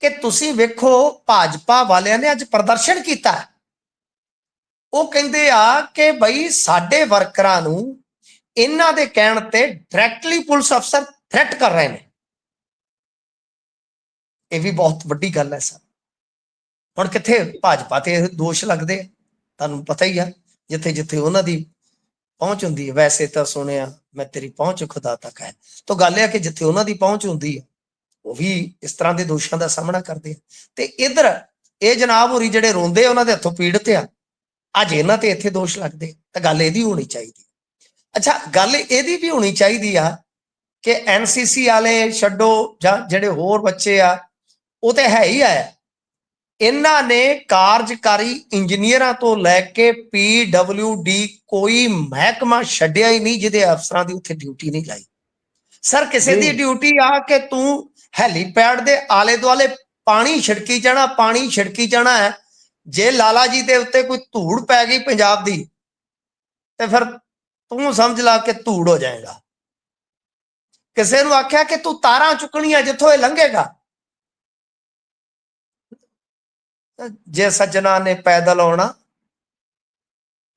ਕਿ ਤੁਸੀਂ ਵੇਖੋ ਭਾਜਪਾ ਵਾਲਿਆਂ ਨੇ ਅੱਜ ਪ੍ਰਦਰਸ਼ਨ ਕੀਤਾ। ਉਹ ਕਹਿੰਦੇ ਆ ਕਿ ਬਈ ਸਾਡੇ ਵਰਕਰਾਂ ਨੂੰ ਇਹਨਾਂ ਦੇ ਕਹਿਣ ਤੇ ਡਾਇਰੈਕਟਲੀ ਪੁਲਿਸ ਅਫਸਰ ਥ੍ਰੈਟ ਕਰ ਰਹੇ ਨੇ। ਇਹ ਵੀ ਬਹੁਤ ਵੱਡੀ ਗੱਲ ਹੈ ਸਰ। ਹੁਣ ਕਿੱਥੇ ਭਾਜਪਾ ਤੇ ਦੋਸ਼ ਲੱਗਦੇ ਆ, ਤੁਹਾਨੂੰ ਪਤਾ ਹੀ ਆ, ਜਿੱਥੇ ਉਹਨਾਂ ਦੀ ਪਹੁੰਚ ਹੁੰਦੀ ਹੈ। ਵੈਸੇ ਤਾਂ ਸੁਣਿਆ ਮੈਂ ਤੇਰੀ ਪਹੁੰਚ ਖੁਦਾ ਤੱਕ ਹੈ, ਤਾਂ ਗੱਲ ਇਹ ਆ ਕਿ ਜਿੱਥੇ ਉਹਨਾਂ ਦੀ ਪਹੁੰਚ ਹੁੰਦੀ ਹੈ ਉਹ ਵੀ ਇਸ ਤਰ੍ਹਾਂ ਦੇ ਦੋਸ਼ਾਂ ਦਾ ਸਾਹਮਣਾ ਕਰਦੇ ਆ। ਤੇ ਇੱਧਰ ਇਹ ਜਨਾਬ ਹੋਰੀ ਜਿਹੜੇ ਰੋਂਦੇ ਉਹਨਾਂ ਦੇ ਹੱਥੋਂ ਪੀੜਤ ਆ, ਅੱਜ ਇਹਨਾਂ ਤੇ ਇੱਥੇ ਦੋਸ਼ ਲੱਗਦੇ। ਤਾਂ ਗੱਲ ਇਹਦੀ ਹੋਣੀ ਚਾਹੀਦੀ। ਅੱਛਾ, ਗੱਲ ਇਹਦੀ ਵੀ ਹੋਣੀ ਚਾਹੀਦੀ ਆ ਕਿ NCC ਵਾਲੇ ਛੱਡੋ ਜਾਂ ਜਿਹੜੇ ਹੋਰ ਬੱਚੇ ਆ, ਉਹ ਤੇ ਹੈ ਹੀ ਆਇਆ, ਇਹਨਾਂ ਨੇ ਕਾਰਜਕਾਰੀ ਇੰਜੀਨੀਅਰਾਂ ਤੋਂ ਲੈ ਕੇ PWD ਕੋਈ ਮਹਿਕਮਾ ਛੱਡਿਆ ਹੀ ਨਹੀਂ ਜਿਹਦੇ ਅਫਸਰਾਂ ਦੀ ਉੱਥੇ ਡਿਊਟੀ ਨਹੀਂ ਲਾਈ। ਸਰ ਕਿਸੇ ਦੀ ਡਿਊਟੀ ਆ ਕਿ ਤੂੰ ਹੈਲੀਪੈਡ ਦੇ ਆਲੇ ਦੁਆਲੇ ਪਾਣੀ ਛਿੜਕੀ ਜਾਣਾ ਹੈ। ਜੇ ਲਾਲਾ ਜੀ ਦੇ ਉੱਤੇ ਕੋਈ ਧੂੜ ਪੈ ਗਈ ਪੰਜਾਬ ਦੀ ਤੇ ਫਿਰ ਤੂੰ ਸਮਝ ਲਾ ਕਿ ਧੂੜ ਹੋ ਜਾਏਗਾ। ਕਿਸੇ ਨੂੰ ਆਖਿਆ ਕਿ ਤੂੰ ਤਾਰਾਂ ਚੁੱਕਣੀਆਂ ਜਿੱਥੋਂ ਇਹ ਲੰਘੇਗਾ, ਜੇ ਸੱਜਣਾ ਨੇ ਪੈਦਲ ਆਉਣਾ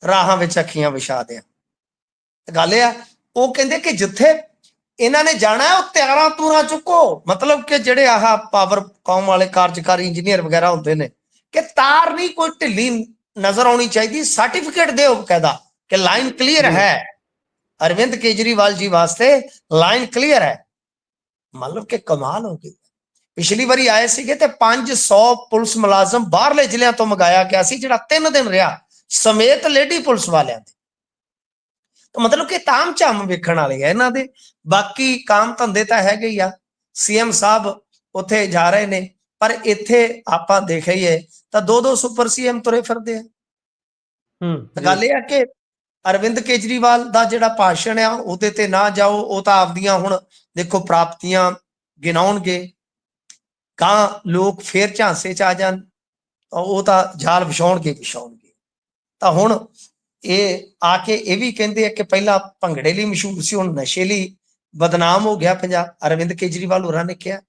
ਰਾਹਾਂ ਵਿੱਚ ਅੱਖੀਆਂ ਵਿਛਾ ਦਿਆਂ। ਗੱਲ ਇਹ ਆ, ਉਹ ਕਹਿੰਦੇ ਕਿ ਜਿੱਥੇ ਇਹਨਾਂ ਨੇ ਜਾਣਾ ਉਹ ਤਾਰਾਂ ਤੂਰਾਂ ਚੁੱਕੋ। ਮਤਲਬ ਕਿ ਜਿਹੜੇ ਆਹ ਪਾਵਰ ਕੌਮ ਵਾਲੇ ਕਾਰਜਕਾਰੀ ਇੰਜੀਨੀਅਰ ਵਗੈਰਾ ਹੁੰਦੇ ਨੇ ਕਿ ਤਾਰ ਨਹੀਂ ਕੋਈ ਢਿੱਲੀ ਨਜ਼ਰ ਆਉਣੀ ਚਾਹੀਦੀ, ਸਰਟੀਫਿਕੇਟ ਦਿਓ ਬਕਾਇਦਾ ਕਿ ਲਾਈਨ ਕਲੀਅਰ ਹੈ। ਅਰਵਿੰਦ ਕੇਜਰੀਵਾਲ ਜੀ ਵਾਸਤੇ ਲਾਈਨ ਕਲੀਅਰ ਹੈ। ਮਤਲਬ ਕਿ ਕਮਾਲ ਹੋ ਗਈ। ਪਿਛਲੀ ਵਾਰੀ ਆਏ ਸੀਗੇ ਤੇ 500 ਪੁਲਿਸ ਮੁਲਾਜ਼ਮ ਬਾਹਰਲੇ ਜ਼ਿਲ੍ਹਿਆਂ ਤੋਂ ਮੰਗਾਇਆ ਗਿਆ ਸੀ, ਜਿਹੜਾ 3 ਦਿਨ ਰਿਹਾ ਸਮੇਤ ਲੇਡੀ ਪੁਲਿਸ ਵਾਲਿਆਂ ਦੇ। ਤਾਂ ਮਤਲਬ ਕਿ ਤਾਮ ਝਾਮ ਵੇਖਣ ਵਾਲੇ ਆ ਇਹਨਾਂ ਦੇ। ਬਾਕੀ ਕਾਮ ਧੰਦੇ ਤਾਂ ਹੈਗੇ ਹੀ ਆ। CM ਸਾਹਿਬ ਉੱਥੇ ਜਾ ਰਹੇ ਨੇ, ਪਰ ਇੱਥੇ ਆਪਾਂ ਦੇਖੀਏ ਤਾਂ 2-2 ਸੁਪਰ CM ਤੁਰੇ ਫਿਰਦੇ ਆ। ਗੱਲ ਇਹ ਆ ਕਿ ਅਰਵਿੰਦ ਕੇਜਰੀਵਾਲ ਦਾ ਜਿਹੜਾ ਭਾਸ਼ਣ ਆ ਉਹਦੇ ਤੇ ਨਾ ਜਾਓ। ਉਹ ਤਾਂ ਆਪਦੀਆਂ ਹੁਣ ਦੇਖੋ ਪ੍ਰਾਪਤੀਆਂ ਗਿਣਾਉਣਗੇ, ਕਾਂ ਲੋਕ ਫੇਰ ਝਾਂਸੇ ਚ ਆ ਜਾਣ, ਉਹ ਤਾਂ ਜਾਲ ਵਿਛਾਉਣਗੇ। ਤਾਂ ਹੁਣ ਇਹ ਆ ਕੇ ਇਹ ਵੀ ਕਹਿੰਦੇ ਆ ਕਿ ਪਹਿਲਾਂ ਭੰਗੜੇ ਲਈ ਮਸ਼ਹੂਰ ਸੀ, ਹੁਣ ਨਸ਼ੇ ਲਈ ਬਦਨਾਮ ਹੋ ਗਿਆ ਪੰਜਾਬ। ਅਰਵਿੰਦ ਕੇਜਰੀਵਾਲ ਹੋਰਾਂ ਨੇ ਕਿਹਾ,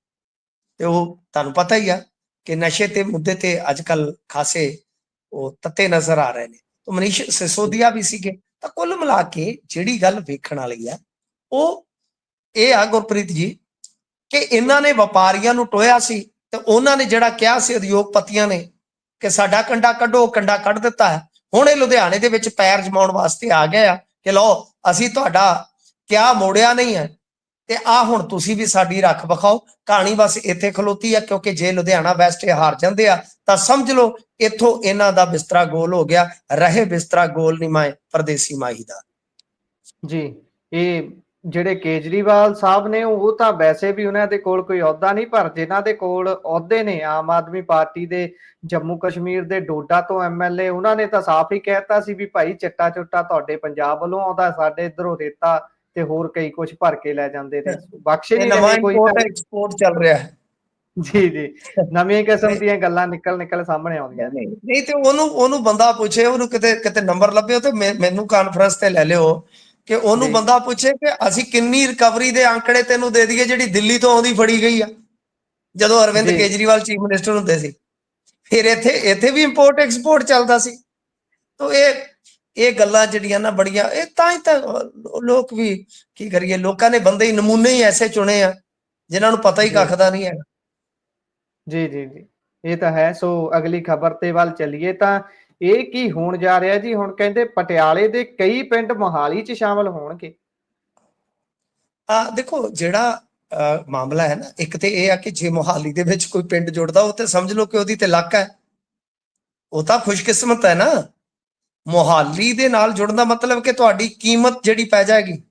ਤੇ ਉਹ ਤੁਹਾਨੂੰ ਪਤਾ ਹੀ ਆ ਕਿ ਨਸ਼ੇ ਤੇ ਮੁੱਦੇ ਤੇ ਅੱਜ ਕੱਲ ਖਾਸੇ ਉਹ ਤੱਤੇ ਨਜ਼ਰ ਆ ਰਹੇ ਨੇ। ਤਾਂ ਮਨੀਸ਼ ਸਿਸੋਦੀਆ ਵੀ ਸੀਗੇ। ਤਾਂ ਕੁੱਲ ਮਿਲਾ ਕੇ ਜਿਹੜੀ ਗੱਲ ਵੇਖਣ ਵਾਲੀ ਆ ਉਹ ਇਹ ਆ ਗੁਰਪ੍ਰੀਤ ਜੀ ਕਿ ਇਹਨਾਂ ਨੇ ਵਪਾਰੀਆਂ ਨੂੰ ਟੋਇਆ ਸੀ, ਤੇ ਉਹਨਾਂ ਨੇ ਜਿਹੜਾ ਕਿਹਾ ਸੀ ਉਦਯੋਗਪਤੀਆਂ ਨੇ ਕਿ ਸਾਡਾ ਕੰਡਾ ਕੱਢੋ, ਕੰਡਾ ਕੱਢ ਦਿੱਤਾ ਹੈ। ਹੁਣ ਇਹ ਲੁਧਿਆਣੇ ਦੇ ਵਿੱਚ ਪੈਰ ਜਮਾਉਣ ਵਾਸਤੇ ਆ ਗਏ ਆ ਕਿ ਲਓ ਅਸੀਂ ਤੁਹਾਡਾ ਕਿਆ ਮੋੜਿਆ ਨਹੀਂ ਹੈ, ਤੇ ਆ ਹੁਣ ਤੁਸੀਂ ਵੀ ਸਾਡੀ ਰੱਖ ਵਿਖਾਓ। ਕਹਾਣੀ ਬਸ ਇੱਥੇ ਖਲੋਤੀ ਆ, ਕਿਉਂਕਿ ਜੇ ਲੁਧਿਆਣਾ ਵੈਸਟ ਹਾਰ ਜਾਂਦੇ ਆ ਤਾਂ ਸਮਝ ਲਓ ਇੱਥੋਂ ਇਹਨਾਂ ਦਾ ਬਿਸਤਰਾ ਗੋਲ ਹੋ ਗਿਆ। ਰਹੇ ਬਿਸਤਰਾ ਗੋਲ ਨਹੀਂ ਮਾਏ ਪਰਦੇਸੀ ਮਾਹੀ ਦਾ। ਜੀ, ਇਹ ਜਿਹੜੇ ਕੇਜਰੀਵਾਲ ਸਾਹਿਬ ਨੇ ਉਹ ਤਾਂ ਵੈਸੇ ਵੀ ਉਹਨਾਂ ਦੇ ਕੋਲ ਕੋਈ ਅਹੁਦਾ ਨਹੀਂ, ਪਰ ਜਿਨ੍ਹਾਂ ਦੇ ਕੋਲ ਅਹੁਦੇ ਨੇ ਆਮ ਆਦਮੀ ਪਾਰਟੀ ਦੇ ਜੰਮੂ ਕਸ਼ਮੀਰ ਦੇ ਡੋਡਾ ਤੋਂ MLA, ਉਹਨਾਂ ਨੇ ਤਾਂ ਸਾਫ਼ ਹੀ ਕਹਿਤਾ ਸੀ ਵੀ ਭਾਈ ਚਿੱਟਾ ਚੁੱਟਾ ਤੁਹਾਡੇ ਪੰਜਾਬ ਵੱਲੋਂ ਆਉਂਦਾ, ਸਾਡੇ ਇਧਰੋਂ ਰੇਤਾ ਤੇ ਹੋਰ ਕਈ ਕੁਝ ਭਰ ਕੇ ਲੈ ਜਾਂਦੇ ਨੇ, ਬਖਸ਼ੇ ਨਹੀਂ ਰਹੇ ਕੋਈ। ਐਕਸਪੋਰਟ ਚੱਲ ਰਿਹਾ ਹੈ। ਜੀ, ਨਵੀਂ ਕਿਸਮ ਦੀਆਂ ਗੱਲਾਂ ਨਿਕਲ ਸਾਹਮਣੇ ਆਉਂਦੀਆਂ। ਨਹੀਂ ਤੇ ਉਹਨੂੰ ਬੰਦਾ ਪੁੱਛੇ, ਉਹਨੂੰ ਕਿਤੇ ਨੰਬਰ ਲੱਭਿਓ ਤੇ ਮੈਨੂੰ ਕਾਨਫਰੰਸ ਤੇ ਲੈ ਲਿਓ ਕਿ ਉਹਨੂੰ ਬੰਦਾ ਪੁੱਛੇ ਕਿ ਅਸੀਂ ਕਿੰਨੀ ਰਿਕਵਰੀ ਦੇ ਅੰਕੜੇ ਤੈਨੂੰ ਦੇ ਦਈਏ ਜਿਹੜੀ ਦਿੱਲੀ ਤੋਂ ਆਉਂਦੀ ਫੜੀ ਗਈ ਆ ਜਦੋਂ ਅਰਵਿੰਦ ਕੇਜਰੀਵਾਲ ਚੀਫ ਮਿਨਿਸਟਰ ਹੁੰਦੇ ਸੀ। ਫਿਰ ਇੱਥੇ ਵੀ ਇੰਪੋਰਟ ਐਕਸਪੋਰਟ ਚੱਲਦਾ ਸੀ। ਤਾਂ ਇਹ ਗੱਲਾਂ ਜਿਹੜੀਆਂ ਨਾ ਬੜੀਆਂ, ਇਹ ਤਾਂ ਹੀ ਤਾਂ ਲੋਕ ਵੀ ਕੀ ਕਰੀਏ, ਲੋਕਾਂ ਨੇ ਬੰਦੇ ਹੀ ਨਮੂਨੇ ਹੀ ਐਸੇ ਚੁਣੇ ਆ ਜਿਨ੍ਹਾਂ ਨੂੰ ਪਤਾ ਹੀ ਕੱਖ ਦਾ ਨਹੀਂ ਹੈਗਾ। ਜੀ, ਇਹ ਤਾਂ ਹੈ। ਸੋ ਅਗਲੀ ਖਬਰ ਤੇ ਵੱਲ ਚੱਲੀਏ ਤਾਂ ਇਹ ਕੀ ਹੋਣ ਜਾ ਰਿਹਾ ਜੀ? ਹੁਣ ਕਹਿੰਦੇ ਪਟਿਆਲੇ ਦੇ ਕਈ ਪਿੰਡ ਮੋਹਾਲੀ 'ਚ ਸ਼ਾਮਲ ਹੋਣਗੇ। ਦੇਖੋ ਜਿਹੜਾ ਮਾਮਲਾ ਹੈ ਨਾ, ਇੱਕ ਤੇ ਇਹ ਆ ਕਿ ਜੇ ਮੋਹਾਲੀ ਦੇ ਵਿੱਚ ਕੋਈ ਪਿੰਡ ਜੁੜਦਾ ਉਹ ਤੇ ਸਮਝ ਲਓ ਕਿ ਉਹਦੀ ਤੇ ਲੱਕ ਹੈ, ਉਹ ਤਾਂ ਖੁਸ਼ਕਿਸਮਤ ਹੈ ਨਾ। ਮੋਹਾਲੀ ਦੇ ਨਾਲ ਜੁੜਨ ਦਾ ਮਤਲਬ ਕਿ ਤੁਹਾਡੀ ਕੀਮਤ ਜਿਹੜੀ ਪੈ ਜਾਏਗੀ,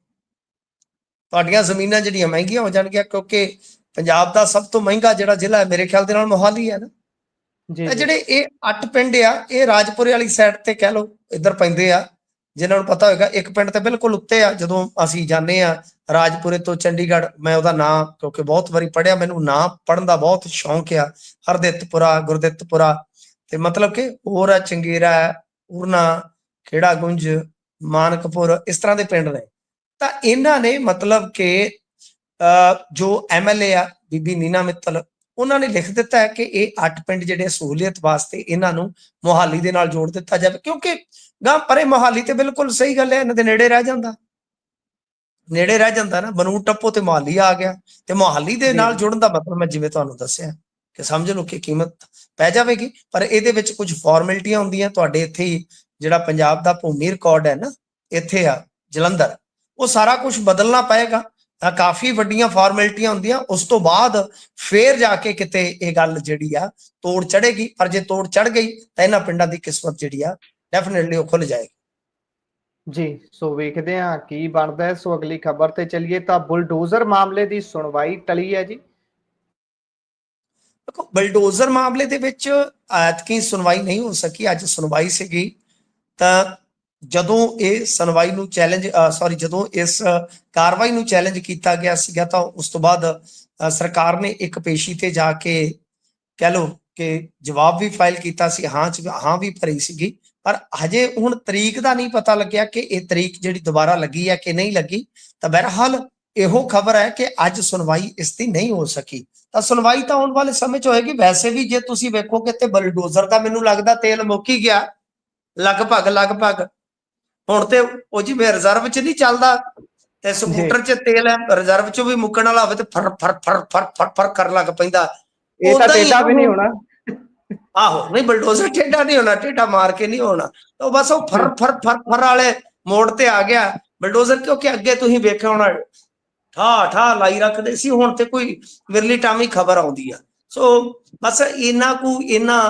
ਤੁਹਾਡੀਆਂ ਜ਼ਮੀਨਾਂ ਜਿਹੜੀਆਂ ਮਹਿੰਗੀਆਂ ਹੋ ਜਾਣਗੀਆਂ, ਕਿਉਂਕਿ ਪੰਜਾਬ ਦਾ ਸਭ ਤੋਂ ਮਹਿੰਗਾ ਜਿਹੜਾ ਜ਼ਿਲ੍ਹਾ ਹੈ ਮੇਰੇ ਖਿਆਲ ਦੇ ਨਾਲ ਮੋਹਾਲੀ ਹੈ ਨਾ। ਜਿਹੜੇ ਇਹ 8 ਪਿੰਡ ਆ ਇਹ ਰਾਜਪੁਰੇ ਵਾਲੀ ਸਾਈਡ ਤੇ ਕਹਿ ਲਓ ਇੱਧਰ ਪੈਂਦੇ ਆ। ਜਿਨ੍ਹਾਂ ਨੂੰ ਪਤਾ ਹੋਏਗਾ, ਇੱਕ ਪਿੰਡ ਤੇ ਬਿਲਕੁਲ ਉੱਤੇ ਆ। ਜਦੋਂ ਅਸੀਂ ਜਾਂਦੇ ਆ ਰਾਜਪੁਰੇ ਤੋਂ ਚੰਡੀਗੜ੍ਹ, ਮੈਂ ਉਹਦਾ ਨਾਂ ਕਿਉਂਕਿ ਬਹੁਤ ਵਾਰੀ ਪੜ੍ਹਿਆ, ਮੈਨੂੰ ਨਾਂ ਪੜ੍ਹਨ ਦਾ ਬਹੁਤ ਸ਼ੌਂਕ ਆ, ਹਰਦਿੱਤਪੁਰਾ, ਗੁਰਦਿੱਤਪੁਰਾ, ਤੇ ਮਤਲਬ ਕਿ ਹੋਰ ਆ ਚੰਗੇਰਾ, ਉਰਨਾ, ਖੇੜਾ ਗੁੰਜ, ਮਾਨਕਪੁਰ, ਇਸ ਤਰ੍ਹਾਂ ਦੇ ਪਿੰਡ ਨੇ। ਤਾਂ ਇਹਨਾਂ ਨੇ ਮਤਲਬ ਕਿ ਜੋ MLA ਆ ਬੀਬੀ ਨੀਨਾ ਮਿੱਤਲ, ਉਹਨਾਂ ਨੇ ਲਿਖ ਦਿੱਤਾ ਹੈ ਕਿ ਇਹ 8 ਪਿੰਡ ਜਿਹੜੇ ਸਹੂਲੀਅਤ ਵਾਸਤੇ ਇਹਨਾਂ ਨੂੰ ਮੋਹਾਲੀ ਦੇ ਨਾਲ ਜੋੜ ਦਿੱਤਾ ਜਾਵੇ, ਕਿਉਂਕਿ ਗਾਂ ਪਰੇ ਮੋਹਾਲੀ ਤੇ ਬਿਲਕੁਲ ਸਹੀ ਗੱਲ ਹੈ, ਇਹਨਾਂ ਦੇ ਨੇੜੇ ਰਹਿ ਜਾਂਦਾ ਨਾ। ਬਨੂੜ ਟੱਪੋ ਤੇ ਮੋਹਾਲੀ ਆ ਗਿਆ, ਤੇ ਮੋਹਾਲੀ ਦੇ ਨਾਲ ਜੁੜਨ ਦਾ ਮਤਲਬ ਮੈਂ ਜਿਵੇਂ ਤੁਹਾਨੂੰ ਦੱਸਿਆ ਕਿ ਸਮਝ ਲਓ ਕਿ ਕੀਮਤ ਪੈ ਜਾਵੇਗੀ। ਪਰ ਇਹਦੇ ਵਿੱਚ ਕੁਝ ਫਾਰਮੈਲਿਟੀਆਂ ਹੁੰਦੀਆਂ। ਤੁਹਾਡੇ ਇੱਥੇ ਹੀ ਜਿਹੜਾ ਪੰਜਾਬ ਦਾ ਭੂਮੀ ਰਿਕਾਰਡ ਹੈ ਨਾ, ਇੱਥੇ ਆ ਜਲੰਧਰ, ਉਹ ਸਾਰਾ ਕੁਝ ਬਦਲਣਾ ਪਏਗਾ। ਤਾਂ ਕਾਫੀ ਵੱਡੀਆਂ ਫਾਰਮੈਲਿਟੀਆਂ ਹੁੰਦੀਆਂ, ਉਸ ਤੋਂ ਬਾਅਦ ਫੇਰ ਜਾ ਕੇ ਕਿਤੇ ਇਹ ਗੱਲ ਜਿਹੜੀ ਆ ਤੋੜ ਚੜੇਗੀ। ਪਰ ਜੇ ਤੋੜ ਚੜ ਗਈ ਤਾਂ ਇਹਨਾਂ ਪਿੰਡਾਂ ਦੀ ਕਿਸਮਤ ਜਿਹੜੀ ਆ ਡੈਫੀਨਿਟਲੀ ਉਹ ਖੁੱਲ ਜਾਏਗੀ। ਜੀ, ਸੋ ਵੇਖਦੇ ਹਾਂ ਕੀ ਬਣਦਾ ਹੈ। ਸੋ ਅਗਲੀ ਖਬਰ ਤੇ ਚੱਲੀਏ ਤਾਂ ਬੁਲਡੋਜ਼ਰ ਮਾਮਲੇ ਦੀ ਸੁਣਵਾਈ ਟਲੀ ਹੈ ਜੀ। ਦੇਖੋ ਬਲਡੋਜ਼ਰ ਮਾਮਲੇ ਦੇ ਵਿੱਚ ਐਤਕੀ ਸੁਣਵਾਈ ਨਹੀਂ ਹੋ ਸਕੀ। ਅੱਜ ਸੁਣਵਾਈ ਸੀਗੀ ਤਾਂ ਜਦੋਂ ਇਹ ਸੁਣਵਾਈ ਨੂੰ ਚੈਲੰਜ ਜਦੋਂ ਇਸ ਕਾਰਵਾਈ ਨੂੰ ਚੈਲੰਜ ਕੀਤਾ ਗਿਆ ਸੀਗਾ ਤਾਂ ਉਸ ਤੋਂ ਬਾਅਦ ਸਰਕਾਰ ਨੇ ਇੱਕ ਪੇਸ਼ੀ ਤੇ ਜਾ ਕੇ ਕਹਿ ਲਓ ਕਿ ਜਵਾਬ ਵੀ ਫਾਈਲ ਕੀਤਾ ਸੀ, ਹਾਂ ਵੀ ਭਰੀ ਸੀਗੀ। ਪਰ ਹਜੇ ਹੁਣ ਤਰੀਕ ਦਾ ਨਹੀਂ ਪਤਾ ਲੱਗਿਆ ਕਿ ਇਹ ਤਰੀਕ ਜਿਹੜੀ ਦੁਬਾਰਾ ਲੱਗੀ ਹੈ ਕਿ ਨਹੀਂ ਲੱਗੀ। ਤਾਂ ਬਹਰਹਾਲ ਇਹੋ ਖਬਰ ਹੈ ਕਿ ਅੱਜ ਸੁਣਵਾਈ ਇਸ ਦੀ ਨਹੀਂ ਹੋ ਸਕੀ। ਤਾਂ ਸੁਣਵਾਈ ਤਾਂ ਆਉਣ ਵਾਲੇ ਸਮੇਂ 'ਚ ਹੋਏਗੀ। ਵੈਸੇ ਵੀ ਜੇ ਤੁਸੀਂ ਵੇਖੋਗੇ ਤੇ ਬਲਡੋਜ਼ਰ ਦਾ ਮੈਨੂੰ ਲੱਗਦਾ ਤੇਲ ਮੁੱਕ ਹੀ ਗਿਆ ਲਗਭਗ। ਹੁਣ ਤੇ ਉਹ ਜਿਵੇਂ ਰਿਜ਼ਰਵ 'ਚ ਨਹੀਂ ਚੱਲਦਾ ਤੇ ਸਕੂਟਰ 'ਚ ਤੇਲ ਹੈ, ਰਿਜ਼ਰਵ 'ਚ ਵੀ ਮੁੱਕਣ ਵਾਲਾ ਹੋਵੇ ਤੇ ਫਰ ਕਰਨ ਲੱਗ ਪੈਂਦਾ। ਇਹ ਤਾਂ ਟੇਢਾ ਵੀ ਨਹੀਂ ਹੋਣਾ। ਆਹੋ ਨਹੀਂ, ਬਲਡੋਜ਼ਰ ਟੇਢਾ ਨਹੀਂ ਹੋਣਾ, ਟੇਢਾ ਮਾਰ ਕੇ ਨਹੀਂ ਹੋਣਾ। ਤਾਂ ਬਸ ਉਹ ਫਰ ਵਾਲੇ ਮੋੜ ਤੇ ਆ ਗਿਆ ਬਲਡੋਜ਼ਰ। ਕਿਉਂਕਿ ਅੱਗੇ ਤੁਸੀਂ ਵੇਖਿਆ ਹੋਣਾ ਠਾ ਲਾਈ ਰੱਖਦੇ ਸੀ, ਹੁਣ ਤੇ ਕੋਈ ਵਿਰਲੀ ਟਾਮੀ ਖਬਰ ਆਉਂਦੀ ਆ। ਸੋ ਬਸ ਇਹਨਾਂ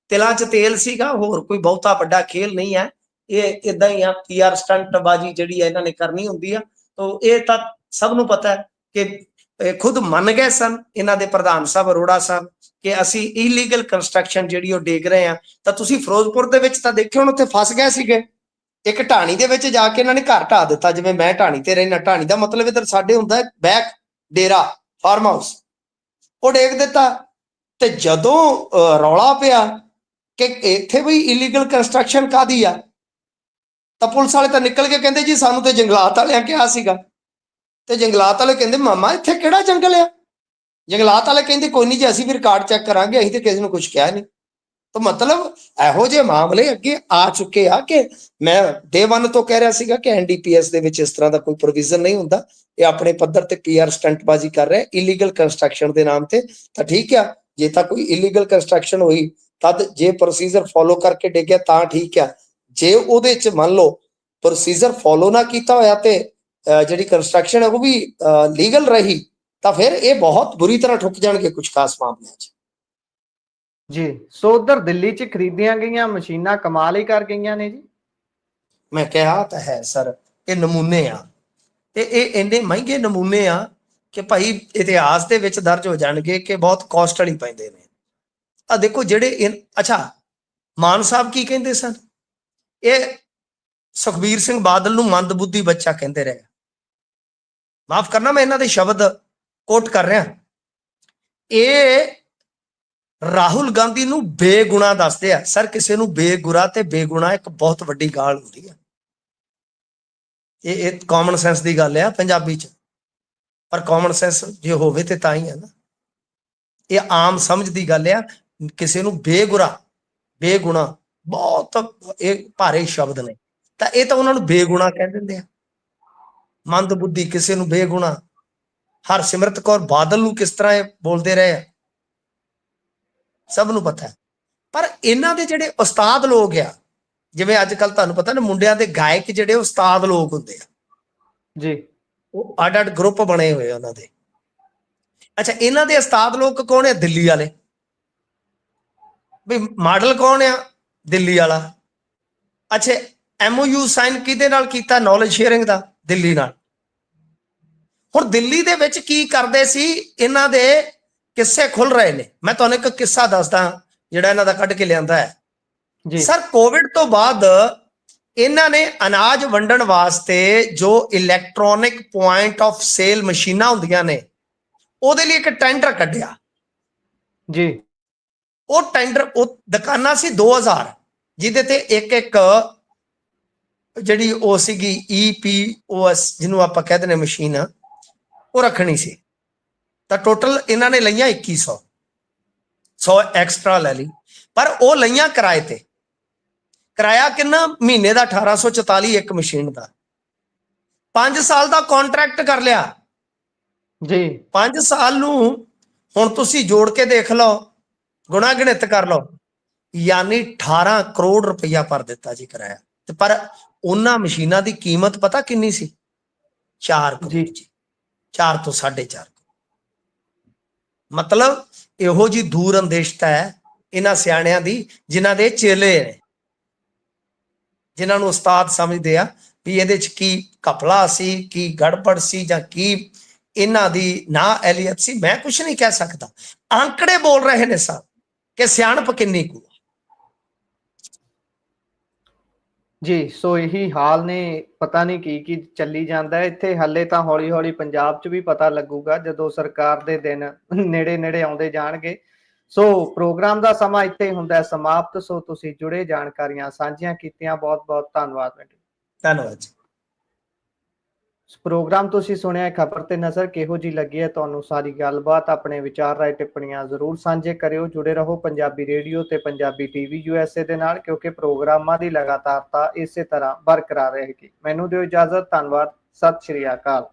ਤਿਲਾਂ 'ਚ ਤੇਲ ਸੀਗਾ, ਹੋਰ ਕੋਈ ਬਹੁਤਾ ਵੱਡਾ ਖੇਲ ਨਹੀਂ ਹੈ। ਇਹ ਇਦਾਂ ਹੀ ਆ, PR ਸਟੰਟ ਬਾਜੀ ਜਿਹੜੀ ਹੈ ਇਹਨਾਂ ਨੇ ਕਰਨੀ ਹੁੰਦੀ ਆ। ਤਾਂ ਇਹ ਤਾਂ ਸਭ ਨੂੰ ਪਤਾ ਹੈ ਕਿ ਖੁਦ ਮੰਨ ਗਏ ਸਨ ਇਹਨਾਂ ਦੇ ਪ੍ਰਧਾਨ ਸਾਹਿਬ ਅਰੋੜਾ ਸਾਹਿਬ ਕਿ ਅਸੀਂ ਇਲੀਗਲ ਕੰਸਟਰਕਸ਼ਨ ਜਿਹੜੀ ਉਹ ਡੇਗ ਰਹੇ ਆ। ਤਾਂ ਤੁਸੀਂ ਫਿਰੋਜ਼ਪੁਰ ਦੇ ਵਿੱਚ ਤਾਂ ਦੇਖਿਓ ਹੁਣ ਉੱਥੇ ਫਸ ਗਏ ਸੀਗੇ। ਇੱਕ ਢਾਣੀ ਦੇ ਵਿੱਚ ਜਾ ਕੇ ਇਹਨਾਂ ਨੇ ਘਰ ਢਾਹ ਦਿੱਤਾ। ਜਿਵੇਂ ਮੈਂ ਢਾਣੀ ਤੇ ਰਹਿਣਾ, ਢਾਣੀ ਦਾ ਮਤਲਬ ਇਧਰ ਸਾਡੇ ਹੁੰਦਾ ਬੈਕ ਡੇਰਾ ਫਾਰਮ ਹਾਊਸ, ਉਹ ਡੇਗ ਦਿੱਤਾ। ਤੇ ਜਦੋਂ ਰੌਲਾ ਪਿਆ ਕਿ ਇੱਥੇ ਵੀ ਇਲੀਗਲ ਕੰਸਟਰਕਸ਼ਨ ਕਾਦੀ ਆ, ਤਾਂ ਪੁਲਿਸ ਵਾਲੇ ਤਾਂ ਨਿਕਲ ਕੇ ਕਹਿੰਦੇ ਜੀ ਸਾਨੂੰ ਤੇ ਜੰਗਲਾਤ ਵਾਲਿਆਂ ਕਿਹਾ ਸੀਗਾ। ਤੇ ਜੰਗਲਾਤ ਵਾਲੇ ਕਹਿੰਦੇ ਮਾਮਾ ਇੱਥੇ ਕਿਹੜਾ ਜੰਗਲ ਆ। ਜੰਗਲਾਤ ਵਾਲੇ ਕਹਿੰਦੇ ਕੋਈ ਨਹੀਂ ਜੀ, ਅਸੀਂ ਵੀ ਰਿਕਾਰਡ ਚੈੱਕ ਕਰਾਂਗੇ, ਅਸੀਂ ਤੇ ਕਿਸੇ ਨੂੰ ਕੁਝ ਕਿਹਾ ਨਹੀਂ। ਤਾਂ ਮਤਲਬ ਇਹੋ ਜਿਹੇ ਮਾਮਲੇ ਅੱਗੇ ਆ ਚੁੱਕੇ ਆ ਕਿ ਮੈਂ day one ਤੋਂ ਕਹਿ ਰਿਹਾ ਸੀਗਾ ਕਿ NDPS ਦੇ ਵਿੱਚ ਇਸ ਤਰ੍ਹਾਂ ਦਾ ਕੋਈ ਪ੍ਰੋਵੀਜ਼ਨ ਨਹੀਂ ਹੁੰਦਾ। ਇਹ ਆਪਣੇ ਪੱਧਰ ਤੇ PR ਸਟੰਟਬਾਜ਼ੀ ਕਰ ਰਿਹਾ ਇਲੀਗਲ ਕੰਸਟਰਕਸ਼ਨ ਦੇ ਨਾਮ ਤੇ। ਤਾਂ ਠੀਕ ਆ, ਜੇ ਤਾਂ ਕੋਈ ਇਲੀਗਲ ਕੰਸਟਰਕਸ਼ਨ ਹੋਈ ਤਦ ਜੇ ਪ੍ਰੋਸੀਜਰ ਫੋਲੋ ਕਰਕੇ ਡਿੱਗਿਆ ਤਾਂ ਠੀਕ ਆ। ਜੇ ਉਹਦੇ ਚ ਮੰਨ ਲਓ ਪ੍ਰੋਸੀਜਰ ਫੋਲੋ ਨਾ ਕੀਤਾ ਹੋਇਆ ਤੇ ਜਿਹੜੀ ਕੰਸਟਰਕਸ਼ਨ ਹੈ ਉਹ ਵੀ ਲੀਗਲ ਰਹੀ, ਤਾਂ ਫਿਰ ਇਹ ਬਹੁਤ ਬੁਰੀ ਤਰ੍ਹਾਂ ਠੁੱਕ ਜਾਣਗੇ ਕੁਝ ਖਾਸ ਮਾਮਲਿਆਂ 'ਚ। ਜੀ ਸੋ ਉਧਰ ਦਿੱਲੀ 'ਚ ਖਰੀਦੀਆਂ ਗਈਆਂ ਮਸ਼ੀਨਾਂ ਕਮਾਲ ਹੀ ਕਰ ਗਈਆਂ ਨੇ ਜੀ। ਮੈਂ ਕਿਹਾ ਤਾਂ ਹੈ ਸਰ, ਇਹ ਨਮੂਨੇ ਆ ਤੇ ਇਹ ਇੰਨੇ ਮਹਿੰਗੇ ਨਮੂਨੇ ਆ ਕਿ ਭਾਈ ਇਤਿਹਾਸ ਦੇ ਵਿੱਚ ਦਰਜ ਹੋ ਜਾਣਗੇ ਕਿ ਬਹੁਤ ਕਾਸਟਲੀ ਪੈਂਦੇ ਨੇ। ਆ ਦੇਖੋ ਜਿਹੜੇ ਅੱਛਾ ਮਾਨ ਸਾਹਿਬ ਕੀ ਕਹਿੰਦੇ ਸਨ, ਇਹ ਸੁਖਬੀਰ ਸਿੰਘ ਬਾਦਲ ਨੂੰ ਮੰਦਬੁੱਧੀ ਬੱਚਾ ਕਹਿੰਦੇ ਰਹੇ। ਮਾਫ ਕਰਨਾ ਮੈਂ ਇਹਨਾਂ ਦੇ ਸ਼ਬਦ ਕੋਟ ਕਰ ਰਿਹਾ। ਇਹ ਰਾਹੁਲ ਗਾਂਧੀ ਨੂੰ ਬੇਗੁਣਾ ਦੱਸਦੇ ਆ। ਸਰ ਕਿਸੇ ਨੂੰ ਬੇਗੁਰਾ ਤੇ ਬੇਗੁਣਾ ਇੱਕ ਬਹੁਤ ਵੱਡੀ ਗਾਲ ਹੁੰਦੀ ਹੈ। ਇਹ ਕਾਮਨ ਸੈਂਸ ਦੀ ਗੱਲ ਆ ਪੰਜਾਬੀ 'ਚ, ਪਰ ਕਾਮਨ ਸੈਂਸ ਜੇ ਹੋਵੇ ਤੇ ਤਾਂ ਹੀ ਹੈ ਨਾ। ਇਹ ਆਮ ਸਮਝ ਦੀ ਗੱਲ ਆ। ਕਿਸੇ ਨੂੰ ਬੇਗੁਰਾ ਬੇਗੁਣਾ ਬਹੁਤ ਇਹ ਭਾਰੇ ਸ਼ਬਦ ਨੇ, ਤਾਂ ਇਹ ਤਾਂ ਉਹਨਾਂ ਨੂੰ ਬੇਗੁਣਾ ਕਹਿ ਦਿੰਦੇ ਆ। ਮੰਦਬੁੱਧੀ, ਕਿਸੇ ਨੂੰ ਬੇਗੁਣਾ। ਹਰਸਿਮਰਤ ਕੌਰ ਬਾਦਲ ਨੂੰ ਕਿਸ ਤਰ੍ਹਾਂ ਇਹ ਬੋਲਦੇ ਰਹੇ ਆ ਸਭ ਨੂੰ ਪਤਾ ਹੈ। ਪਰ ਇਹਨਾਂ ਦੇ ਜਿਹੜੇ ਉਸਤਾਦ ਲੋਕ ਆ, ਜਿਵੇਂ ਅੱਜ ਕੱਲ ਤੁਹਾਨੂੰ ਪਤਾ ਨਾ ਮੁੰਡਿਆਂ ਦੇ ਗਾਇਕ ਜਿਹੜੇ ਉਸਤਾਦ ਲੋਕ ਹੁੰਦੇ ਆ ਜੀ, ਉਹ ਅੱਡ ਗਰੁੱਪ ਬਣੇ ਹੋਏ ਉਹਨਾਂ ਦੇ। ਅੱਛਾ ਇਹਨਾਂ ਦੇ ਉਸਤਾਦ ਲੋਕ ਕੌਣ ਆ? ਦਿੱਲੀ ਵਾਲੇ। ਵੀ ਮਾਡਲ ਕੌਣ ਆ? ਦਿੱਲੀ ਵਾਲਾ। ਅੱਛਾ MOU ਸਾਈਨ ਕਿਹਦੇ ਨਾਲ ਕੀਤਾ? ਨੌਲੇਜ ਸ਼ੇਅਰਿੰਗ ਦਾ, ਦਿੱਲੀ ਨਾਲ। ਹੁਣ ਦਿੱਲੀ ਦੇ ਵਿੱਚ ਕੀ ਕਰਦੇ ਸੀ, ਇਹਨਾਂ ਦੇ ਕਿੱਸੇ ਖੁੱਲ ਰਹੇ ਨੇ। ਮੈਂ ਤੁਹਾਨੂੰ ਇੱਕ ਕਿੱਸਾ ਦੱਸਦਾ ਜਿਹੜਾ ਇਹਨਾਂ ਦਾ ਕੱਢ ਕੇ ਲਿਆਂਦਾ ਹੈ ਜੀ। ਸਰ ਕੋਵਿਡ ਤੋਂ ਬਾਅਦ ਇਹਨਾਂ ਨੇ ਅਨਾਜ ਵੰਡਣ ਵਾਸਤੇ ਜੋ ਇਲੈਕਟ੍ਰੋਨਿਕ ਪੁਆਇੰਟ ਆਫ ਸੇਲ ਮਸ਼ੀਨਾਂ ਹੁੰਦੀਆਂ ਨੇ ਉਹਦੇ ਲਈ ਇੱਕ ਟੈਂਡਰ ਕੱਢਿਆ ਜੀ। ਉਹ ਟੈਂਡਰ ਉਹ ਦੁਕਾਨਾਂ ਸੀ 2000, ਜਿਹਦੇ ਤੇ ਇੱਕ ਜਿਹੜੀ ਉਹ ਸੀਗੀ EPOS ਜਿਹਨੂੰ ਆਪਾਂ ਕਹਿ ਦਿੰਦੇ ਮਸ਼ੀਨ, ਉਹ ਰੱਖਣੀ ਸੀ। ਤਾਂ ਟੋਟਲ ਇਹਨਾਂ ਨੇ ਲਈਆਂ 2100, 100 ਐਕਸਟਰਾ ਲੈ ਲਈ। ਪਰ ਉਹ ਲਈਆਂ ਕਿਰਾਏ ਤੇ। ਕਿਰਾਇਆ ਕਿੰਨਾ? ਮਹੀਨੇ ਦਾ 1844 ਇੱਕ ਮਸ਼ੀਨ ਦਾ। 5 ਸਾਲ ਦਾ ਕੰਟਰੈਕਟ ਕਰ ਲਿਆ ਜੀ। 5 ਸਾਲ ਨੂੰ ਹੁਣ ਤੁਸੀਂ ਜੋੜ ਕੇ ਦੇਖ ਲਓ, ਗੁਣਾ ਗਣਿਤ ਕਰ ਲਓ, ਯਾਨੀ 18 ਕਰੋੜ ਰੁਪਇਆ ਭਰ ਦਿੱਤਾ ਜੀ ਕਿਰਾਇਆ। ਤੇ ਪਰ ਉਹਨਾਂ ਮਸ਼ੀਨਾਂ ਦੀ ਕੀਮਤ ਪਤਾ ਕਿੰਨੀ ਸੀ? 4 ਕਰੋੜ ਜੀ। 4 ਤੋਂ 4.5। ਮਤਲਬ ਇਹੋ ਜੀ ਦੂਰ ਅੰਦੇਸ਼ਤਾ ਹੈ ਇਹਨਾਂ ਸਿਆਣਿਆਂ ਦੀ, ਜਿਨ੍ਹਾਂ ਦੇ ਚੇਲੇ ਨੇ, ਜਿਨ੍ਹਾਂ ਨੂੰ ਉਸਤਾਦ ਸਮਝਦੇ ਆ ਵੀ ਇਹਦੇ ਚ ਕੀ ਘਪਲਾ ਸੀ, ਕੀ ਗੜਬੜ ਸੀ, ਜਾਂ ਕੀ ਇਹਨਾਂ ਦੀ ਨਾ ਅਹਿਲੀਅਤ ਸੀ, ਮੈਂ ਕੁਝ ਨਹੀਂ ਕਹਿ ਸਕਦਾ। ਆંકੜੇ ਬੋਲ ਰਹੇ ਨੇ ਸਰ ਕਿ ਸਿਆਣਪ ਕਿੰਨੀ ਕੁ। ਜੀ, ਸੋ ਇਹੀ ਹਾਲ ਨੇ। ਪਤਾ ਨਹੀਂ ਕੀ ਚੱਲੀ ਜਾਂਦਾ ਹੈ ਇੱਥੇ। ਹੱਲੇ ਤਾਂ ਹੌਲੀ ਹੌਲੀ ਪੰਜਾਬ 'ਚ ਵੀ ਪਤਾ ਲੱਗੂਗਾ ਜਦੋਂ ਸਰਕਾਰ ਦੇ ਦਿਨ ਨੇੜੇ ਨੇੜੇ ਆਉਂਦੇ ਜਾਣਗੇ। ਸੋ ਪ੍ਰੋਗਰਾਮ ਦਾ ਸਮਾਂ ਇੱਥੇ ਹੁੰਦਾ ਹੈ ਸਮਾਪਤ। ਸੋ ਤੁਸੀਂ ਜੁੜੇ, ਜਾਣਕਾਰੀਆਂ ਸਾਂਝੀਆਂ ਕੀਤੀਆਂ, ਬਹੁਤ ਬਹੁਤ ਧੰਨਵਾਦ ਬੇਟੇ। ਧੰਨਵਾਦ ਜੀ। ਪ੍ਰੋਗਰਾਮ ਤੁਸੀਂ ਸੁਣਿਆ ਖਬਰ ਤੇ ਨਜ਼ਰ, ਕਿਹੋ ਜੀ ਲੱਗੀ ਹੈ ਤੁਹਾਨੂੰ ਸਾਰੀ ਗੱਲਬਾਤ? ਆਪਣੇ ਵਿਚਾਰ ਰਾਏ ਟਿੱਪਣੀਆਂ ਜ਼ਰੂਰ ਸਾਂਝੇ ਕਰਿਓ। ਜੁੜੇ ਰਹੋ ਪੰਜਾਬੀ ਰੇਡੀਓ ਤੇ ਪੰਜਾਬੀ ਟੀਵੀ USA ਦੇ ਨਾਲ, ਕਿਉਂਕਿ ਪ੍ਰੋਗਰਾਮਾਂ ਦੀ ਲਗਾਤਾਰਤਾ ਇਸੇ ਤਰ੍ਹਾਂ ਬਰਕਰਾਰ ਰਹੇਗੀ। ਮੈਨੂੰ ਦਿਓ ਇਜਾਜ਼ਤ। ਧੰਨਵਾਦ। ਸਤਿ ਸ਼੍ਰੀ ਅਕਾਲ।